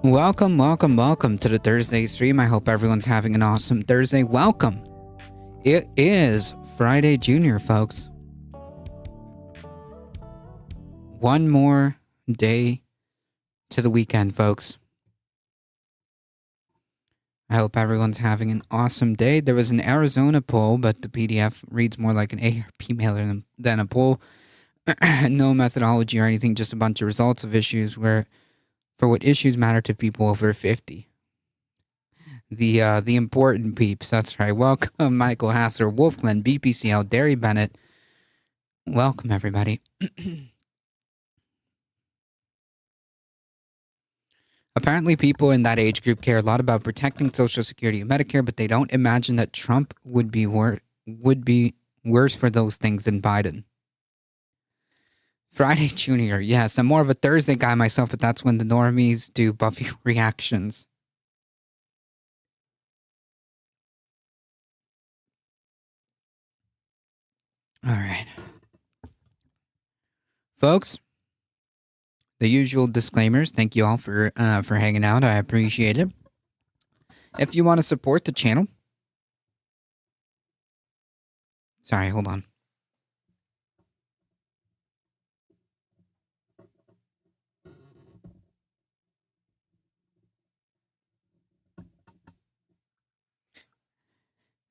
Welcome to the Thursday stream. I hope everyone's having an awesome Thursday. Welcome. It is Friday Junior, folks. One more day to the weekend, folks. I hope everyone's having an awesome day. There was an Arizona poll, but the PDF reads more like an ARP mailer than a poll. No methodology or anything, just a bunch of results of issues for what issues matter to people over 50. The important peeps, that's right. Welcome, Michael Hasser, Wolfglen, BPCL, Derry Bennett. Welcome, everybody. Apparently, people in that age group care a lot about protecting Social Security and Medicare, but they don't imagine that Trump would be worse for those things than Biden. Friday Junior, yes. I'm more of a Thursday guy myself, but that's when the normies do Buffy reactions. All right. Folks, the usual disclaimers. Thank you all for hanging out. I appreciate it. If you want to support the channel... Sorry, hold on.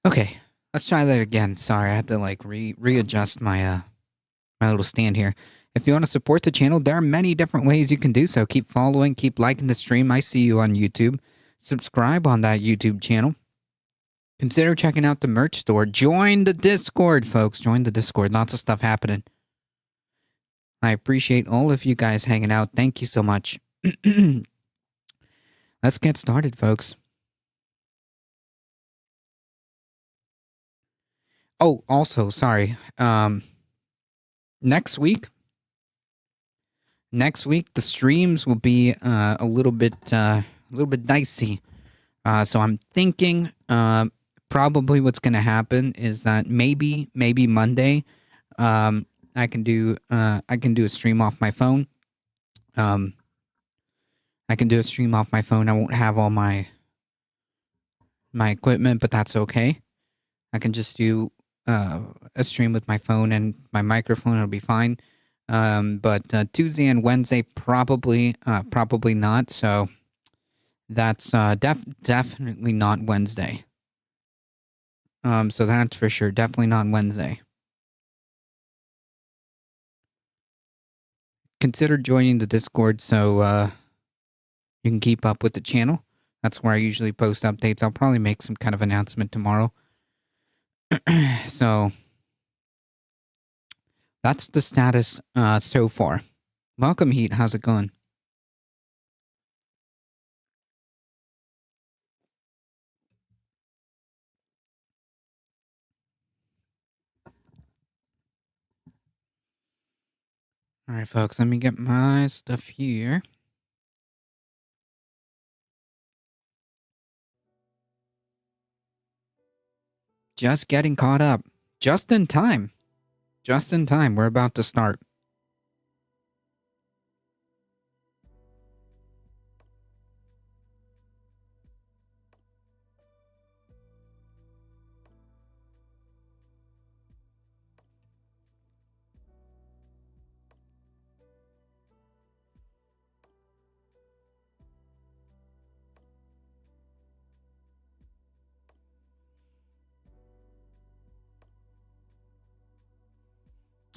Okay, let's try that again. Sorry, I had to like readjust my my little stand here. If you want to support the channel, there are many different ways you can do so. Keep following, keep liking the stream. I see you on YouTube. Subscribe on that YouTube channel. Consider checking out the merch store. Join the Discord, folks. Join the Discord. Lots of stuff happening. I appreciate all of you guys hanging out. Thank you so much. Let's get started, folks. Oh, also, sorry. Next week, the streams will be a little bit dicey. So I'm thinking probably what's going to happen is that maybe Monday I can do a stream off my phone. I can do a stream off my phone. I won't have all my equipment, but that's okay. I can just do a stream with my phone and my microphone. It'll be fine. But Tuesday and Wednesday probably not. So that's definitely not Wednesday. So that's for sure. Definitely not Wednesday. Consider joining the Discord so you can keep up with the channel. That's where I usually post updates. I'll probably make some kind of announcement tomorrow. So that's the status so far. Welcome, Heat. How's it going? All right, folks, let me get my stuff here. Just getting caught up. Just in time. Just in time. We're about to start.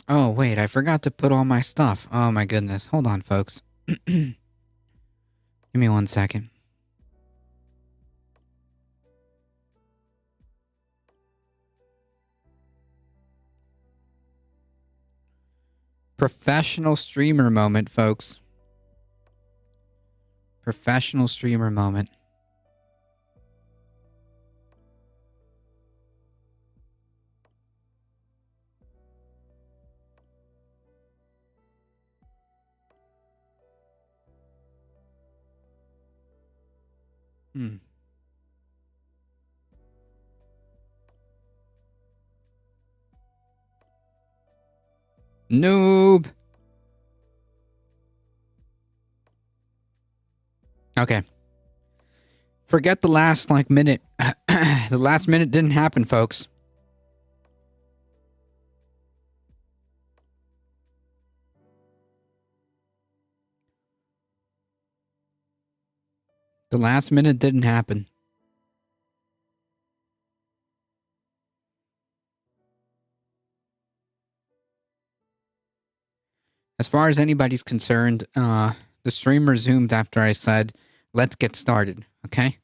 Oh, wait, I forgot to put all my stuff. Oh, my goodness. Hold on, folks. Give me 1 second. Professional streamer moment, folks. Professional streamer moment. Noob. Okay. Forget the last, minute. The last minute didn't happen, folks. The last minute didn't happen. As far as anybody's concerned, the stream resumed after I said, let's get started, okay?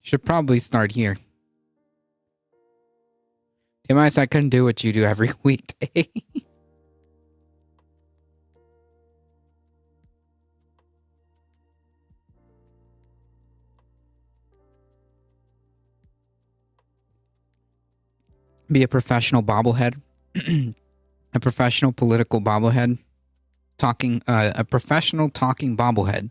Should probably start here. TMIS, I couldn't do what you do every weekday. Be a professional bobblehead. A professional political bobblehead. A professional talking bobblehead.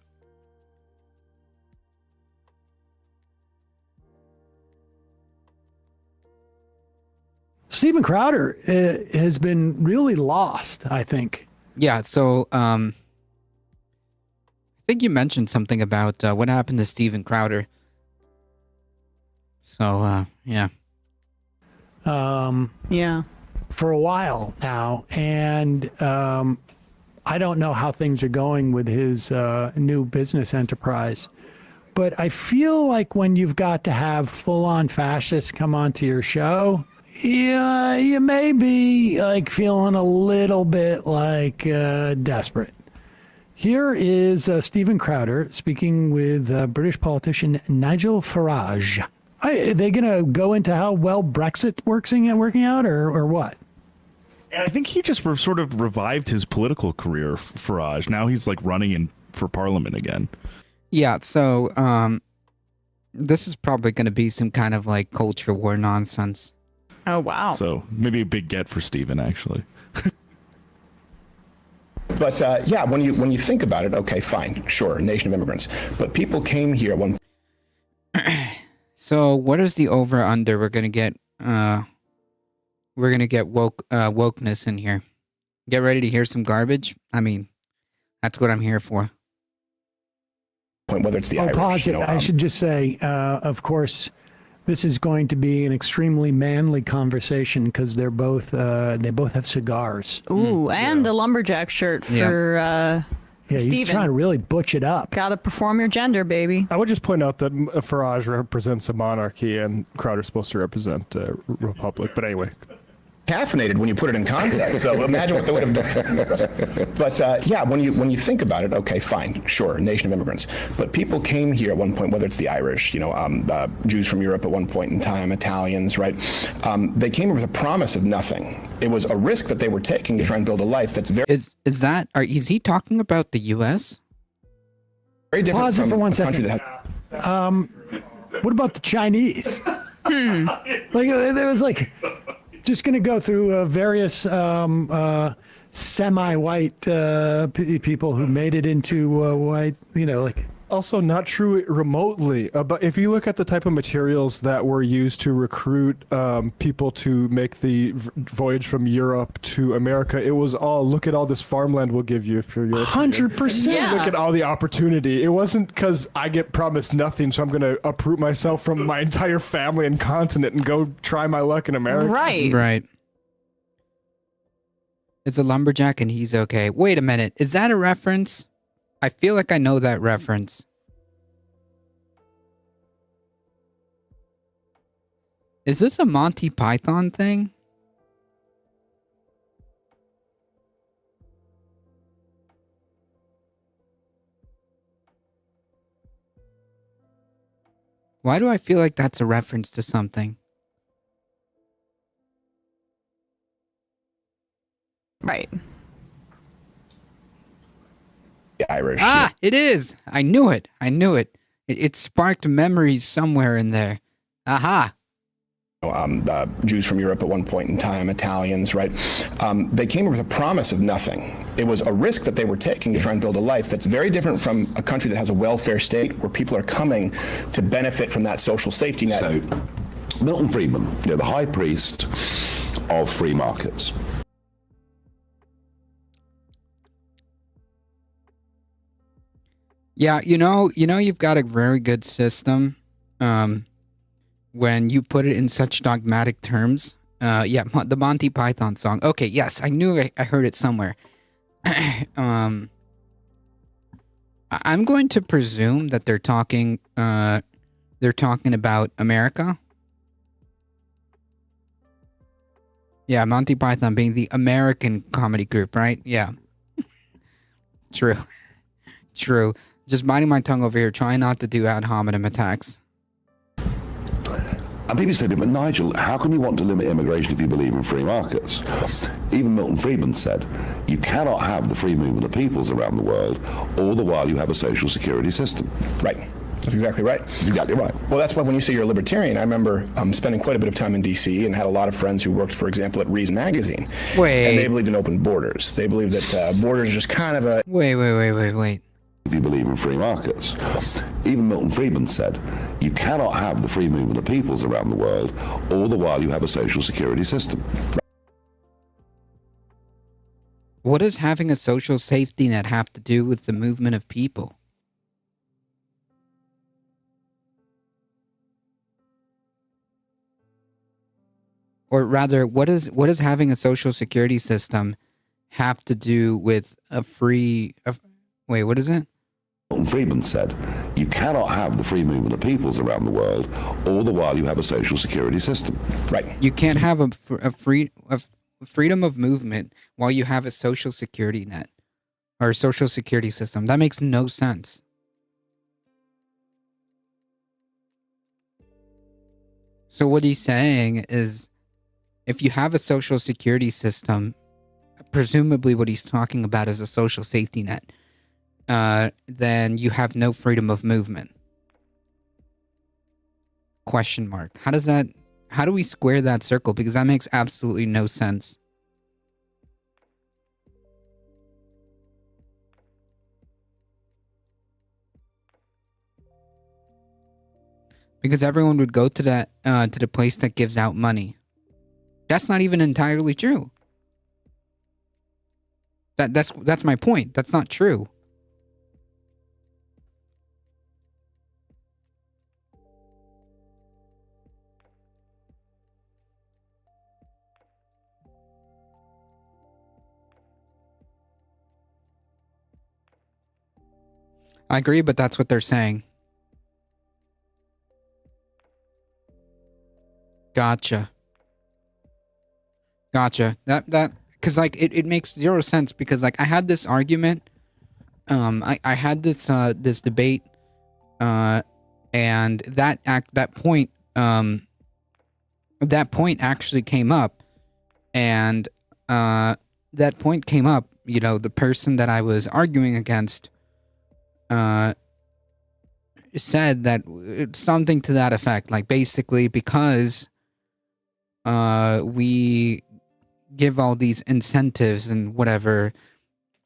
Steven Crowder has been really lost, I think. Yeah, so I think you mentioned something about what happened to Steven Crowder. So, yeah. Yeah. For a while now. And I don't know how things are going with his new business enterprise. But I feel like when you've got to have full-on fascists come onto your show, yeah, you may be feeling a little bit desperate. Here is Steven Crowder speaking with British politician Nigel Farage. Are they going to go into how well Brexit working out or what? I think he just sort of revived his political career, Farage. Now he's running for parliament again. Yeah, so this is probably going to be some kind of culture war nonsense. Oh, wow. So maybe a big get for Steven, actually. But yeah, when you think about it, okay, fine, sure, a nation of immigrants, but people came here at one. So what is the over under? We're gonna get wokeness in here. Get ready to hear some garbage. I mean, that's what I'm here for. Point, whether it's the Irish, pause it. you know, I should just say, of course, this is going to be an extremely manly conversation because they both have cigars. Ooh, and a lumberjack shirt for Yeah, he's Steven. trying to really butch it up. Gotta perform your gender, baby. I would just point out that Farage represents a monarchy and Crowder's supposed to represent a republic. But anyway. Caffeinated when you put it in context. So imagine what they would have done. But yeah, when you think about it, okay, fine, sure, a nation of immigrants, but people came here at one point, whether it's the Irish, you know, Jews from Europe at one point in time, Italians, right? They came here with a promise of nothing. It was a risk that they were taking to try and build a life that's very Is he talking about the U.S.? very different Pause it from for 1 a country second. that has. What about the Chinese? Like there was like just going to go through various semi-white people who made it into white, you know, like. Also not true remotely, but if you look at the type of materials that were used to recruit people to make the voyage from Europe to America, it was all, look at all this farmland we'll give you if you're European. 100%. Yeah. Look at all the opportunity. It wasn't because I get promised nothing, so I'm going to uproot myself from my entire family and continent and go try my luck in America. Right. Right. It's a lumberjack and he's okay. Wait a minute. Is that a reference? I feel like I know that reference. Is this a Monty Python thing? Why do I feel like that's a reference to something? Right. The Irish. Ah, it is. I knew it. It sparked memories somewhere in there. Aha. Jews from Europe at one point in time, Italians, right? They came here with a promise of nothing. It was a risk that they were taking to try and build a life that's very different from a country that has a welfare state where people are coming to benefit from that social safety net. So, Milton Friedman, you know, the high priest of free markets. Yeah, you've got a very good system when you put it in such dogmatic terms. The Monty Python song. Okay, yes, I knew I heard it somewhere. I'm going to presume that they're talking about America. Yeah, Monty Python being the American comedy group, right? Yeah. True. True. Just biting my tongue over here, trying not to do ad hominem attacks. And people say to him, but Nigel, how can you want to limit immigration if you believe in free markets? Even Milton Friedman said, you cannot have the free movement of peoples around the world, all the while you have a social security system. Right. That's exactly right. Exactly right. Well, that's why when you say you're a libertarian, I remember spending quite a bit of time in D.C. and had a lot of friends who worked, for example, at Reason Magazine. Wait. And they believed in open borders. They believed that borders are just kind of a... Wait. If you believe in free markets. Even Milton Friedman said, you cannot have the free movement of peoples around the world, all the while you have a social security system. What does having a social safety net have to do with the movement of people? Or rather, what does having a social security system have to do with a free... wait, what is it? Milton Friedman said, you cannot have the free movement of peoples around the world, all the while you have a social security system. Right. You can't have a freedom of movement while you have a social security net or a social security system. That makes no sense. So what he's saying is, if you have a social security system, presumably what he's talking about is a social safety net, then you have no freedom of movement. Question mark. How do we square that circle? Because that makes absolutely no sense. because everyone would go to the place that gives out money. That's not even entirely true. That's my point. That's not true. I agree, but that's what they're saying. Gotcha. That because like it makes zero sense, because like I had this argument, I had this this debate, and that point actually came up, and that point came up. You know, the person that I was arguing against said that something to that effect, like basically because we give all these incentives and whatever,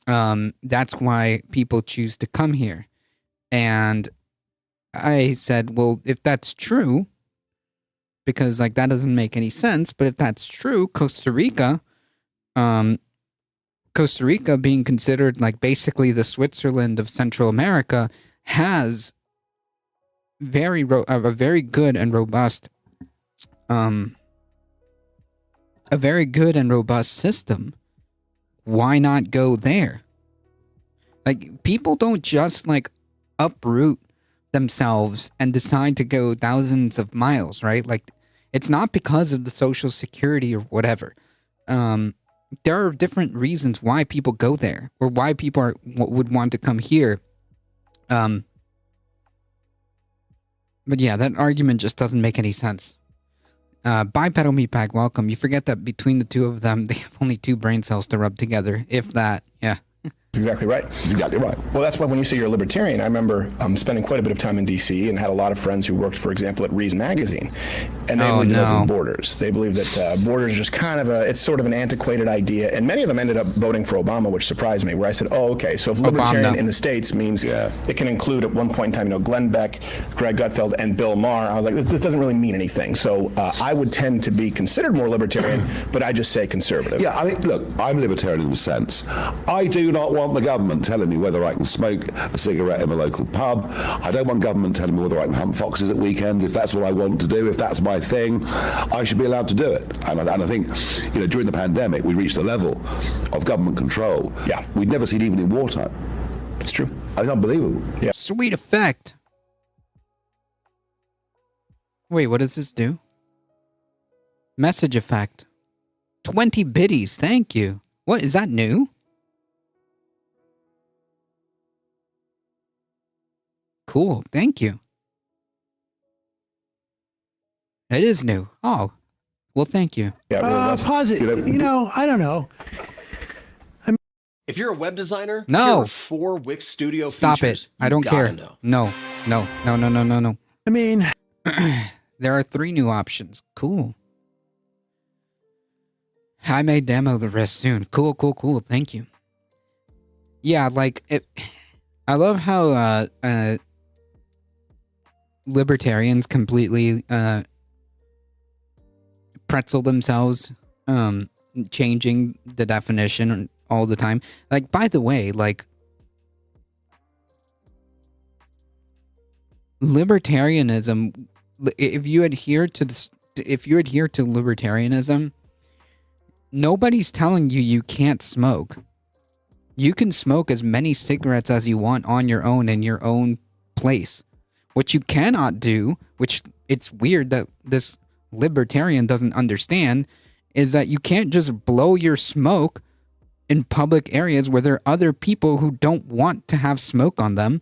that's why people choose to come here. And I said, well, if that's true, because like that doesn't make any sense, but if that's true, Costa Rica being considered like basically the Switzerland of Central America has a very good and robust system. Why not go there? Like, people don't just like uproot themselves and decide to go thousands of miles, right? Like, it's not because of the Social Security or whatever. There are different reasons why people go there, or why people would want to come here. But yeah, that argument just doesn't make any sense. Bipedal Meatbag, welcome. You forget that between the two of them, they have only 2 brain cells to rub together, if that. Yeah. That's exactly right. Exactly right. Well, that's why when you say you're a libertarian, I remember spending quite a bit of time in D.C. and had a lot of friends who worked, for example, at Reason Magazine. And they believed in open borders. They believe that borders are just kind of it's sort of an antiquated idea. And many of them ended up voting for Obama, which surprised me, where I said, oh, okay, so if libertarian in the States means it can include at one point in time, Glenn Beck, Greg Gutfeld, and Bill Maher, I was like, this doesn't really mean anything. So I would tend to be considered more libertarian, but I just say conservative. Yeah, I mean, look, I'm libertarian in a sense. I do not want the government telling me whether I can smoke a cigarette in a local pub. I don't want government telling me whether I can hunt foxes at weekends. If that's what I want to do, if that's my thing, I should be allowed to do it. And I think, during the pandemic, we reached a level of government control we'd never seen even in wartime. It's true. It's unbelievable. Yeah. Sweet effect. Wait, what does this do? Message effect. 20 biddies, thank you. What, is that new? Cool, thank you. It is new. Oh, well, thank you. Yeah, it really was. Pause it. I don't know. If you're a web designer, No. here are 4 Wix Studio Stop features it. I don't you gotta care. know. No. I mean, There are 3 new options. Cool. I may demo the rest soon. Cool. Thank you. Yeah, like, I love how libertarians completely pretzel themselves, changing the definition all the time. Like, by the way, like, libertarianism, if you adhere to libertarianism, nobody's telling you can't smoke. You can smoke as many cigarettes as you want on your own in your own place. What you cannot do, which it's weird that this libertarian doesn't understand, is that you can't just blow your smoke in public areas where there are other people who don't want to have smoke on them.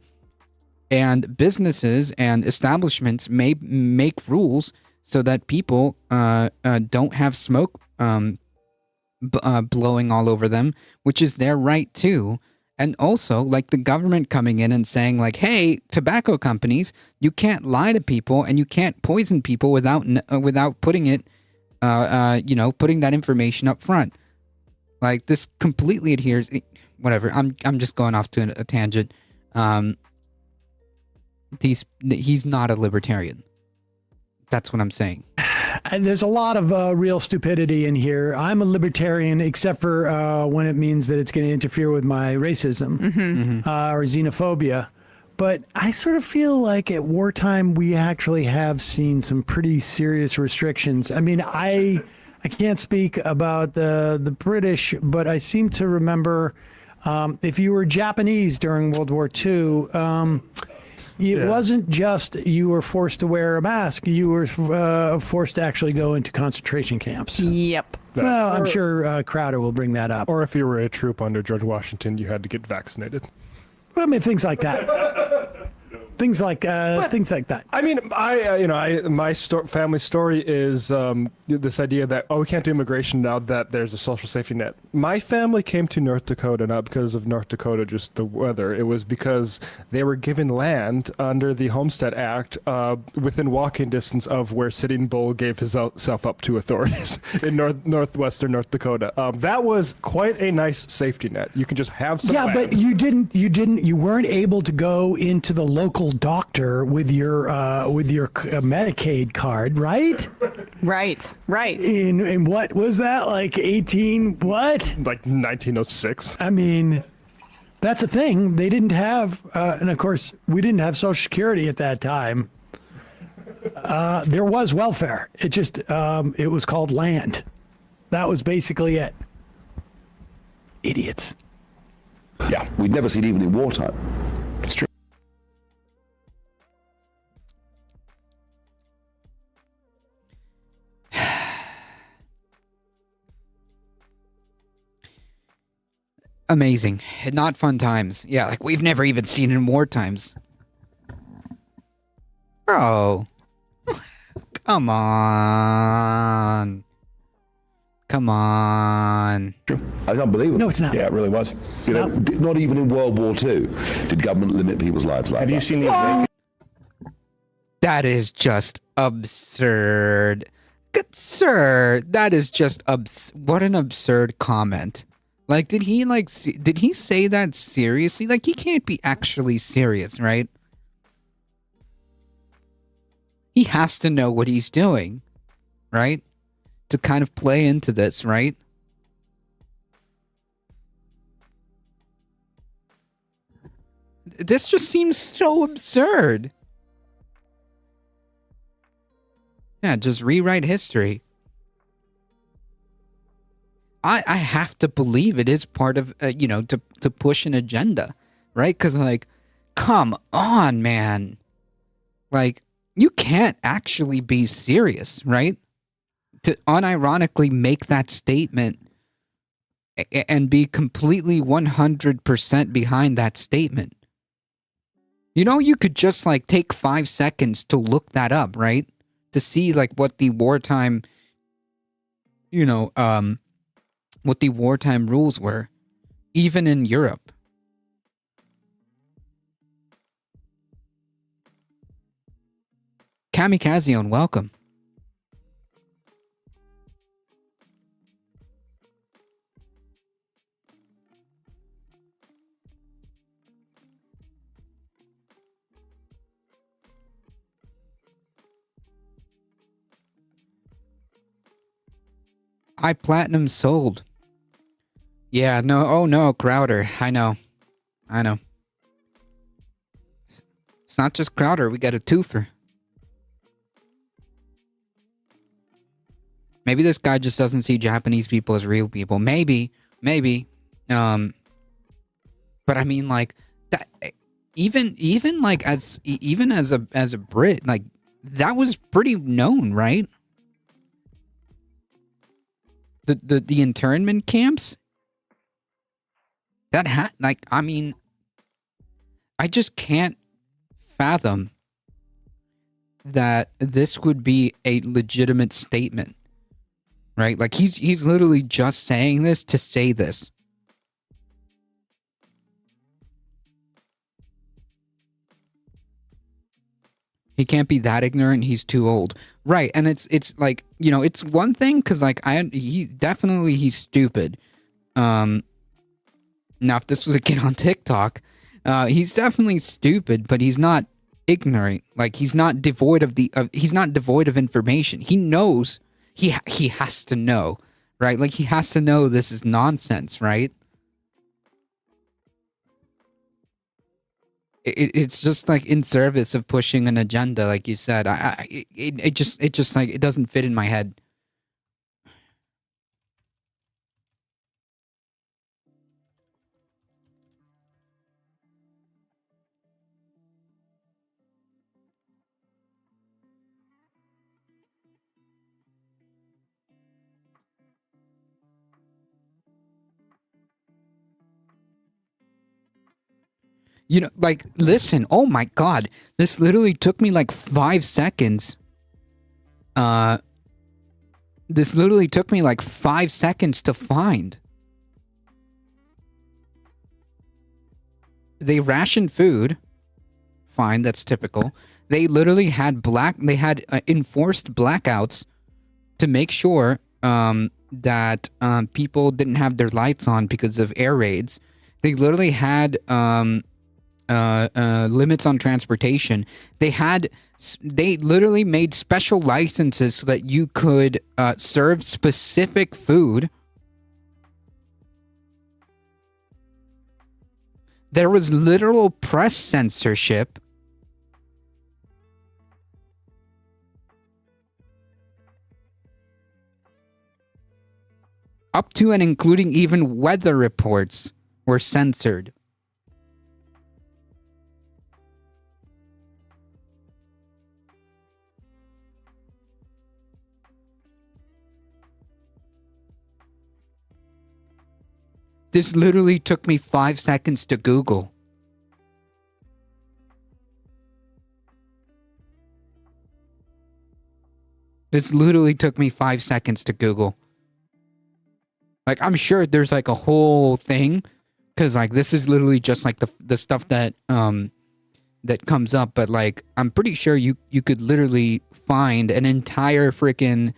And businesses and establishments may make rules so that people don't have smoke blowing all over them, which is their right too. And also, like, the government coming in and saying, like, hey, tobacco companies, you can't lie to people and you can't poison people without putting it, putting that information up front. Like, this completely adheres. Whatever. I'm just going off to a tangent. He's not a libertarian. That's what I'm saying. And there's a lot of real stupidity in here. I'm a libertarian, except for when it means that it's going to interfere with my racism or xenophobia. But I sort of feel like at wartime, we actually have seen some pretty serious restrictions. I mean, I can't speak about the British, but I seem to remember if you were Japanese during World War II, it wasn't just you were forced to wear a mask. You were forced to actually go into concentration camps. Yep. Well, I'm sure Crowder will bring that up. Or if you were a troop under George Washington, you had to get vaccinated. I mean, things like that. Things like that. I mean, my family story is this idea that, we can't do immigration now that there's a social safety net. My family came to North Dakota not because of North Dakota, just the weather. It was because they were given land under the Homestead Act within walking distance of where Sitting Bull gave himself up to authorities in northwestern North Dakota. That was quite a nice safety net. You can just have some land. But you weren't able to go into the local doctor with your Medicaid card, right? Right. In what was that, like 18 what? Like 1906. I mean, that's a thing. They didn't have, and of course, we didn't have Social Security at that time. There was welfare. It just, it was called land. That was basically it. Idiots. Yeah, We'd never seen even in wartime. it's true. Amazing. Not fun times. Yeah, like we've never even seen in war times. Bro. Come on. Come on. It's unbelievable. No, it's not. Yeah, it really was. You know, not even in World War II did government limit people's lives like Have that. you seen the That is just absurd. Sir, that is just what an absurd comment. Like, did he say that seriously? Like, he can't be actually serious, right? He has to know what he's doing, right? To kind of play into this, right? This just seems so absurd. Yeah, just rewrite history. I have to believe it is part of, to push an agenda, right? Because, like, come on, man. Like, you can't actually be serious, right? To unironically make that statement and be completely 100% behind that statement. You know, you could just, like, take 5 seconds to look that up, right? To see, like, what the wartime, what the wartime rules were, even in Europe. Kamikazeon, welcome. Platinum sold. Yeah, no, oh no, Crowder. I know. It's not just Crowder, we got a twofer. Maybe this guy just doesn't see Japanese people as real people. Maybe. But I mean, like, that, even as a Brit, like, that was pretty known, right? The internment camps, I just can't fathom that this would be a legitimate statement, right? Like, he's literally just saying this to say this. He can't be that ignorant. He's too old. Right. And it's like, it's one thing because, like, he's stupid. Now, if this was a kid on TikTok, he's definitely stupid, but he's not ignorant. Like he's not devoid of he's not devoid of information. He knows he has to know, right? Like he has to know this is nonsense, right? It's just like in service of pushing an agenda, like you said. It just like it doesn't fit in my head. You know, like, listen, oh my god, this literally took me like 5 seconds. This literally took me like 5 seconds to find. They rationed food. Fine, that's typical. They literally had enforced blackouts to make sure that people didn't have their lights on because of air raids. They literally had limits on transportation. They literally made special licenses so that you could serve specific food. There was literal press censorship. Up to and including even weather reports were censored. This literally took me 5 seconds to Google. This literally took me 5 seconds to Google. Like, I'm sure there's like a whole thing, because like this is literally just like the stuff that that comes up, but like I'm pretty sure you could literally find an entire freaking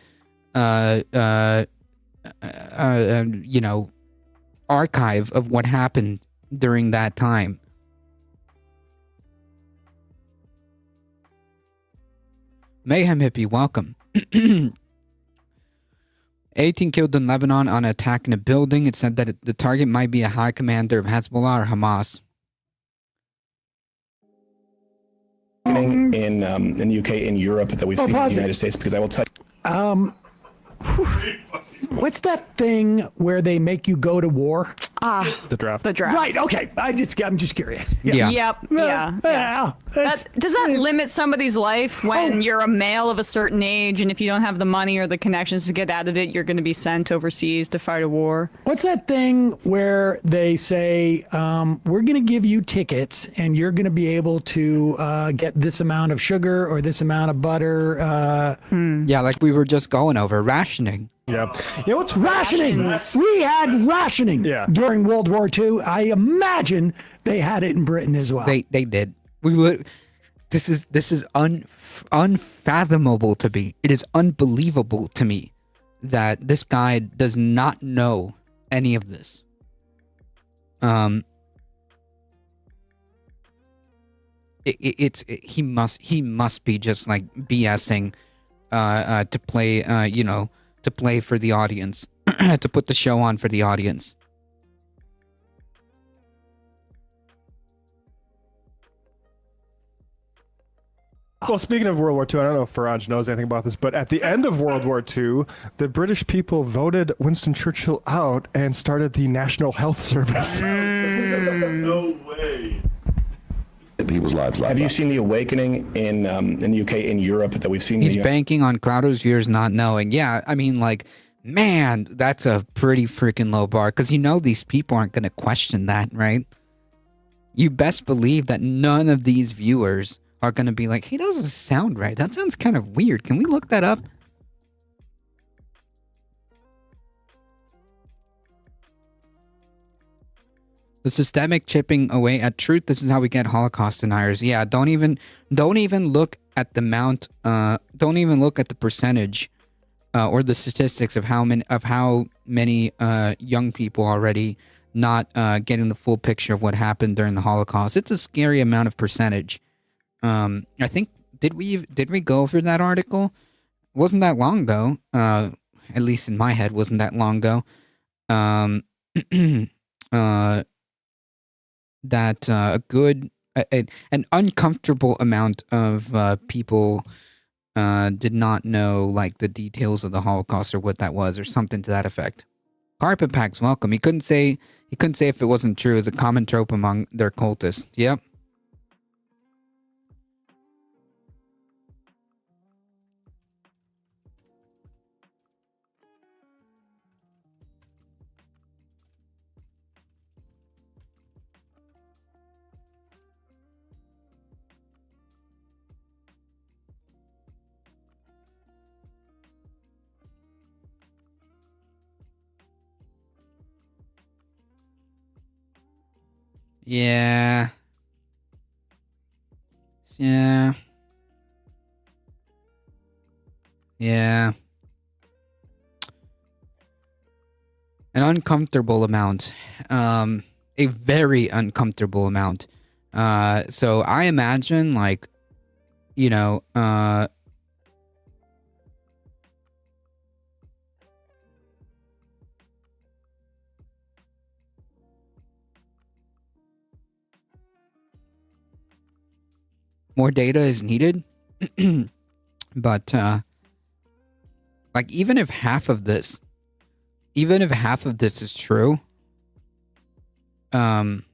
you know, archive of what happened during that time. Mayhem Hippie, welcome. 18 killed in Lebanon on an attack in a building. It said that the target might be a high commander of Hezbollah or Hamas. In the UK, in Europe, that we've seen in the pause it. United States, because I will tell you. What's that thing where they make you go to war? The draft. The draft. Right. Okay. I'm just curious. Yeah. Yep. Yeah. Does that limit somebody's life when you're a male of a certain age, and if you don't have the money or the connections to get out of it, you're going to be sent overseas to fight a war? What's that thing where they say, we're going to give you tickets and you're going to be able to get this amount of sugar or this amount of butter? Yeah, like we were just going over rationing. Yeah. You know what's Rationing. We had rationing during World War II. I imagine they had it in Britain as well. They did. This is unfathomable to me. It is unbelievable to me that this guy does not know any of this. He must be just like BSing to play you know, to play for the audience, to put the show on for the audience. Well, speaking of World War II, I don't know if Faraj knows anything about this, but at the end of World War II, the British people voted Winston Churchill out and started the National Health Service. No way. People's lives like Have you that. seen the awakening in the UK, in Europe, that we've seen? He's banking on Crowder's years not knowing. Yeah, I mean, like, man, that's a pretty freaking low bar, because you know these people aren't going to question that, right? You best believe that none of these viewers are going to be like, hey, doesn't sound right. That sounds kind of weird. Can we look that up? The systemic chipping away at truth. This is how we get Holocaust deniers. Yeah, don't even look at the amount. Don't even look at the percentage, or the statistics of how many young people already not getting the full picture of what happened during the Holocaust. It's a scary amount of percentage. I think did we go over that article? Wasn't that long ago. At least in my head, wasn't that long ago. Um, that an uncomfortable amount of people did not know like the details of the Holocaust or what that was or something to that effect. Carpet Pack's welcome. He couldn't say if it wasn't true. It's a common trope among their cultists. Yep. Yeah. Yeah. Yeah. An uncomfortable amount. A very uncomfortable amount. So I imagine like, you know, more data is needed. But like even if half of this is true, even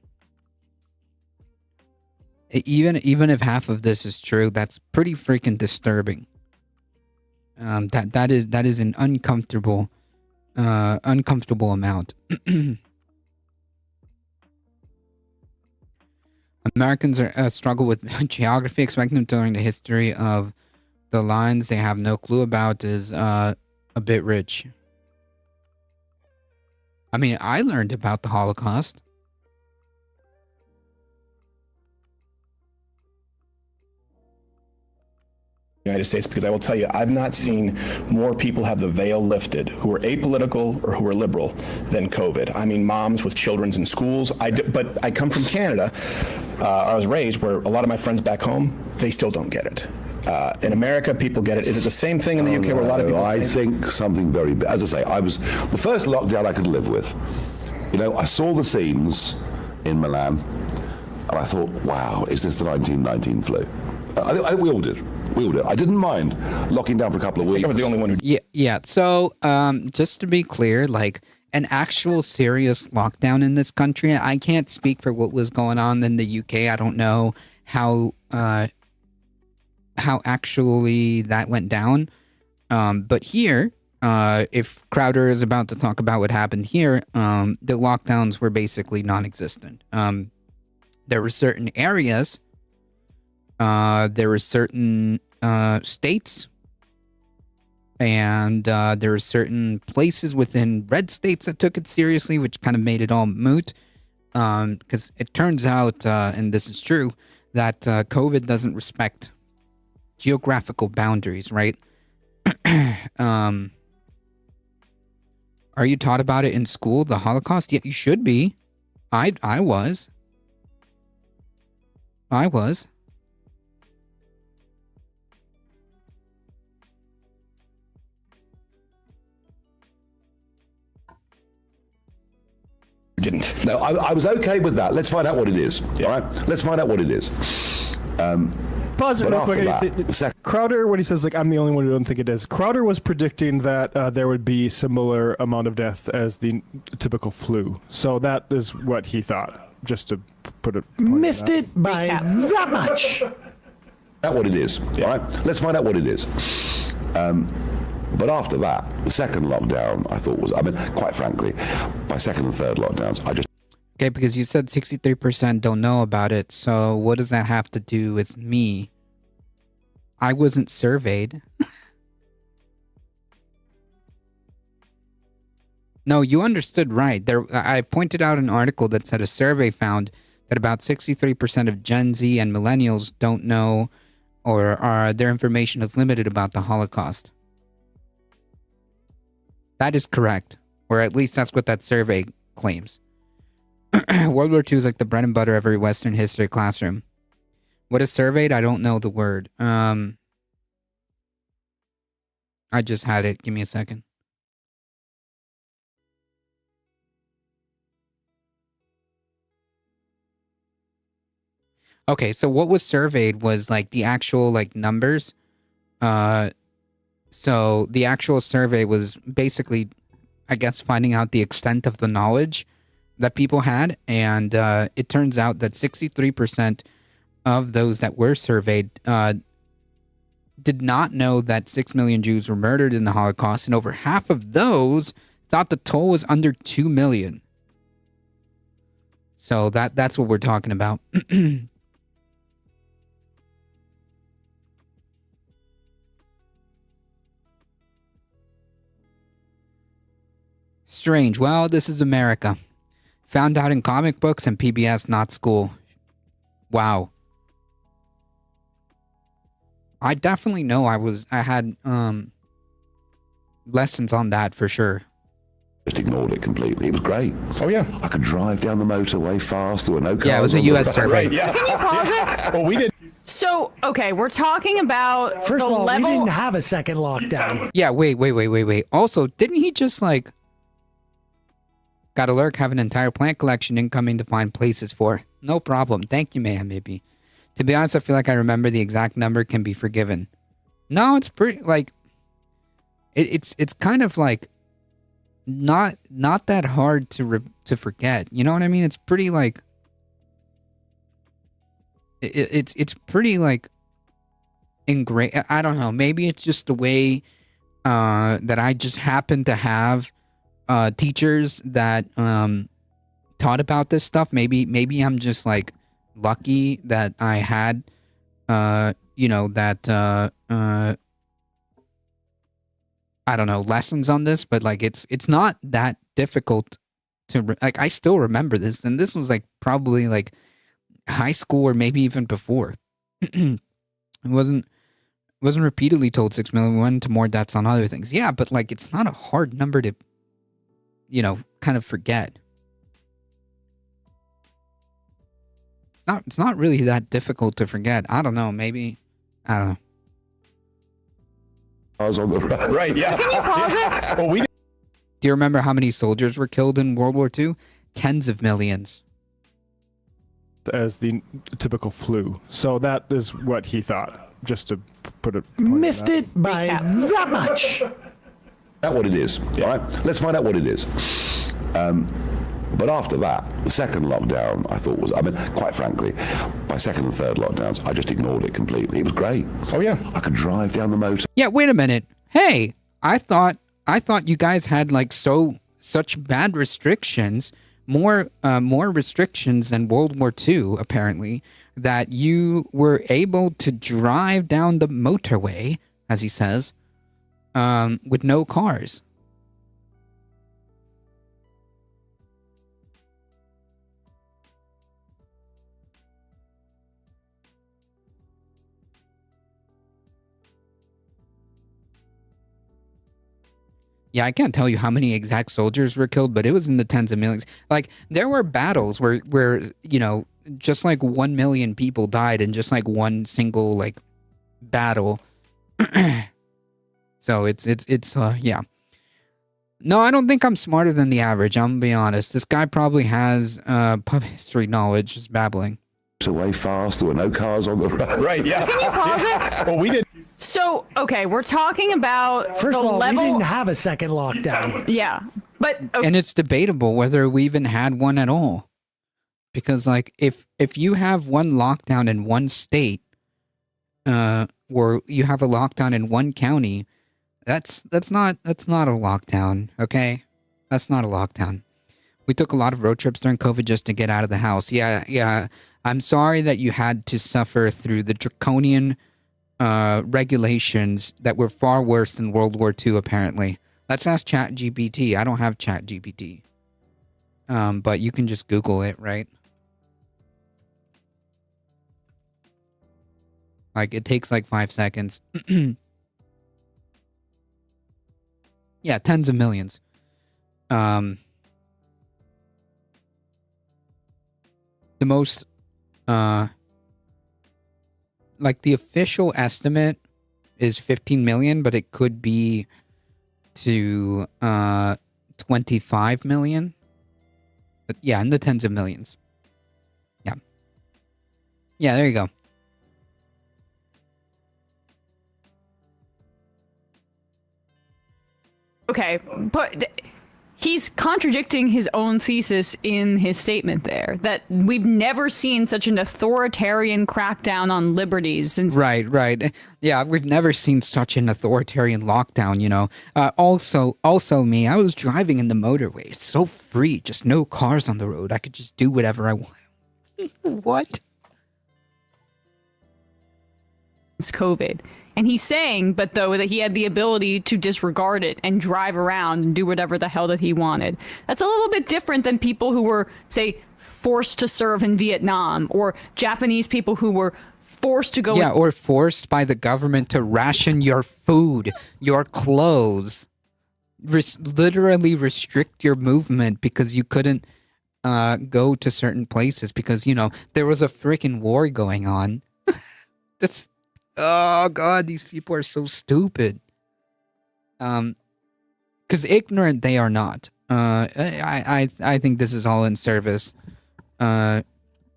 if half of this is true, that's pretty freaking disturbing. That is an uncomfortable amount. Americans struggle with geography. Expecting them to learn the history of the lines they have no clue about is a bit rich. I mean, I learned about the Holocaust. United States, because I will tell you, I've not seen more people have the veil lifted who are apolitical or who are liberal than COVID. I mean, moms with children in schools. But I come from Canada. I was raised where a lot of my friends back home, they still don't get it. In America, people get it. Is it the same thing in the UK where a lot of people? I think something very, as I say, I was the first lockdown I could live with. You know, I saw the scenes in Milan, and I thought, wow, is this the 1919 flu? I think we all did. I didn't mind locking down for a couple of weeks. I was the only one who. Yeah. So, just to be clear, like an actual serious lockdown in this country, I can't speak for what was going on in the UK. I don't know how actually that went down. But here, if Crowder is about to talk about what happened here, the lockdowns were basically non-existent. There were certain areas. There were certain states, and there were certain places within red states that took it seriously, which kind of made it all moot. Because it turns out, and this is true, that COVID doesn't respect geographical boundaries, right? Are you taught about it in school, the Holocaust? Yeah, you should be. I was. Didn't. No, I was okay with that. Let's find out what it is. Yeah. All right, let's find out what it is. Pause it But real after quick. that, the second- Crowder, when he says like I'm the only one who don't think it is, Crowder was predicting that there would be similar amount of death as the typical flu. So that is what he thought. Just to put it. Missed it by Recap. that much. out what it is. Yeah. All right, let's find out what it is. But after that, the second lockdown, I thought was, I mean, quite frankly, by second and third lockdowns, I just Okay, because you said 63% don't know about it, so what does that have to do with me? I wasn't surveyed. No, you understood right. I pointed out an article that said a survey found that about 63% of Gen Z and millennials don't know or their information is limited about the Holocaust. That is correct, or at least that's what that survey claims. World War II is like the bread and butter of every Western history classroom. What is surveyed? I don't know the word. I just had it. Give me a second. Okay, so what was surveyed was like the actual like numbers. So the actual survey was basically, I guess, finding out the extent of the knowledge that people had, and it turns out that 63% of those that were surveyed did not know that 6 million Jews were murdered in the Holocaust, and over half of those thought the toll was under 2 million. So that's what we're talking about. Strange. Well, this is America. Found out in comic books and PBS, not school. Wow. I definitely know I had lessons on that for sure. Just ignored it completely. It was great. Oh yeah. I could drive down the motorway fast. There were no cars. Yeah, it was a on the U.S. road. survey. Right. Yeah. Can you pause it? Well, we did. So, okay, we're talking about First the of all, level. we didn't have a second lockdown. Yeah, wait. Also, didn't he just like got a lurk, have an entire plant collection incoming to find places for? No problem. Thank you, man, maybe. To be honest, I feel like I remember the exact number can be forgiven. No, it's pretty like it's kind of like not that hard to forget. You know what I mean? It's pretty like it's pretty like ingrained. I don't know. Maybe it's just the way that I just happen to have teachers that taught about this stuff. Maybe I'm just like lucky that I had that I don't know, lessons on this, but like it's not that difficult to like I still remember this, and this was like probably like high school or maybe even before. It wasn't repeatedly told 6 million. We went into more depths on other things. Yeah, but like it's not a hard number to kind of forget. It's not really that difficult to forget. I don't know, maybe I don't know. I was on the road. Right. Yeah. Can you pause it? Well, we did. Do you remember how many soldiers were killed in World War II? Tens of millions. As the typical flu. So that is what he thought, just to put it. Missed it by Recap. that much. Out what it is. All right, let's find out what it is. But after that, the second lockdown, I thought was, quite frankly, my second and third lockdowns, I just ignored it completely. It was great. Oh yeah. I could drive down the motor. Yeah, wait a minute. Hey, I thought you guys had like such bad restrictions, more restrictions than World War II, apparently, that you were able to drive down the motorway, as he says, with no cars. Yeah, I can't tell you how many exact soldiers were killed, but it was in the tens of millions. Like, there were battles where just like 1 million people died in just like one single like battle. So it's yeah. No, I don't think I'm smarter than the average. I'm gonna be honest. This guy probably has pub history knowledge, just babbling. Way fast. There were no cars on the road. Right. Yeah. Can you pause it? Well, we did. So, okay, we're talking about First the of all, level. we didn't have a second lockdown. Yeah, but okay, And it's debatable whether we even had one at all. Because like if you have one lockdown in one state, or you have a lockdown in one county, that's not a lockdown, okay? That's not a lockdown. We took a lot of road trips during COVID just to get out of the house. Yeah. I'm sorry that you had to suffer through the draconian regulations that were far worse than World War II, apparently. Let's ask ChatGPT. I don't have ChatGPT. But you can just Google it, right? Like, it takes like 5 seconds. Yeah, tens of millions. The most like the official estimate is 15 million, but it could be to 25 million. But yeah, in the tens of millions. Yeah. Yeah, there you go. Okay, but he's contradicting his own thesis in his statement there, that we've never seen such an authoritarian crackdown on liberties since. Right. Yeah, we've never seen such an authoritarian lockdown, you know. Also, me, I was driving in the motorway. It's so free, just no cars on the road. I could just do whatever I want. What? It's COVID. And he's saying, but though, that he had the ability to disregard it and drive around and do whatever the hell that he wanted. That's a little bit different than people who were, say, forced to serve in Vietnam, or Japanese people who were forced to go. Yeah, or forced by the government to ration your food, your clothes, literally restrict your movement because you couldn't go to certain places because, you know, there was a freaking war going on. That's... Oh God, these people are so stupid. Because ignorant they are not. I think this is all in service. I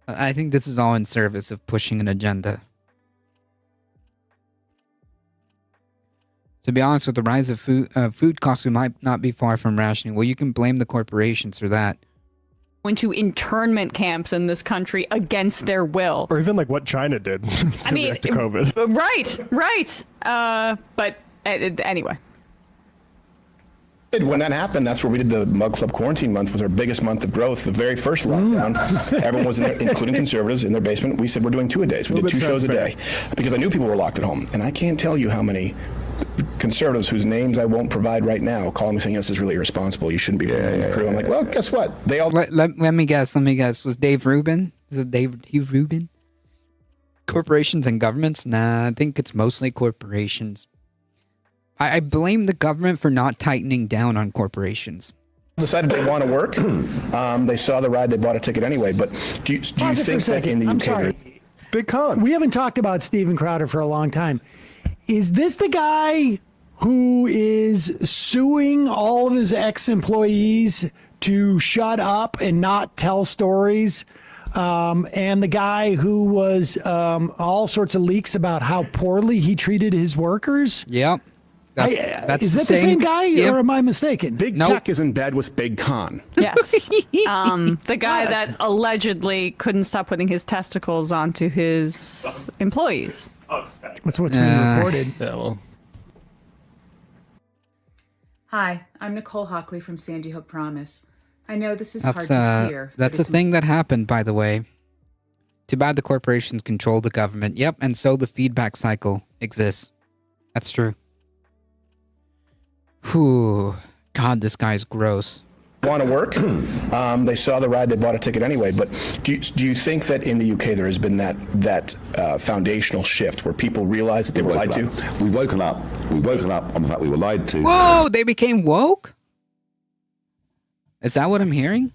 think this is all in service of pushing an agenda. To be honest, with the rise of food costs, we might not be far from rationing. Well, you can blame the corporations for that. Into internment camps in this country against their will. Or even like what China did to react to COVID. Right. But anyway. When that happened, that's where we did the Mug Club Quarantine Month, was our biggest month of growth. The very first lockdown, everyone was in there, including conservatives, in their basement. We said we're doing 2 a days. We did 2 shows a day because I knew people were locked at home. And I can't tell you how many conservatives whose names I won't provide right now calling me saying, this is really irresponsible. You shouldn't be doing the crew. I'm like, well, guess what? They all... Let me guess. Was Dave Rubin? Is it Dave Rubin? Corporations and governments? Nah, I think it's mostly corporations. I blame the government for not tightening down on corporations. Decided they want to work. They saw the ride. They bought a ticket anyway. But do you think that in the I'm UK... sorry. Big con. We haven't talked about Steven Crowder for a long time. Is this the guy who is suing all of his ex-employees to shut up and not tell stories? And the guy who was all sorts of leaks about how poorly he treated his workers? Yep. Is that the same guy, or am I mistaken? Big Tech is in bed with Big Con. Yes. The guy that allegedly couldn't stop putting his testicles onto his employees. That's what's being reported. Yeah, well. Hi, I'm Nicole Hockley from Sandy Hook Promise. I know this is hard to hear. That's a thing that happened, by the way. Too bad the corporations control the government. Yep, and so the feedback cycle exists. That's true. Whew. God, this guy's gross. Want to work. They saw the ride. They bought a ticket anyway. But do you think that in the UK there has been that foundational shift where people realize that they were lied to? We've woken up. We've woken up on the fact we were lied to. Whoa, they became woke? Is that what I'm hearing?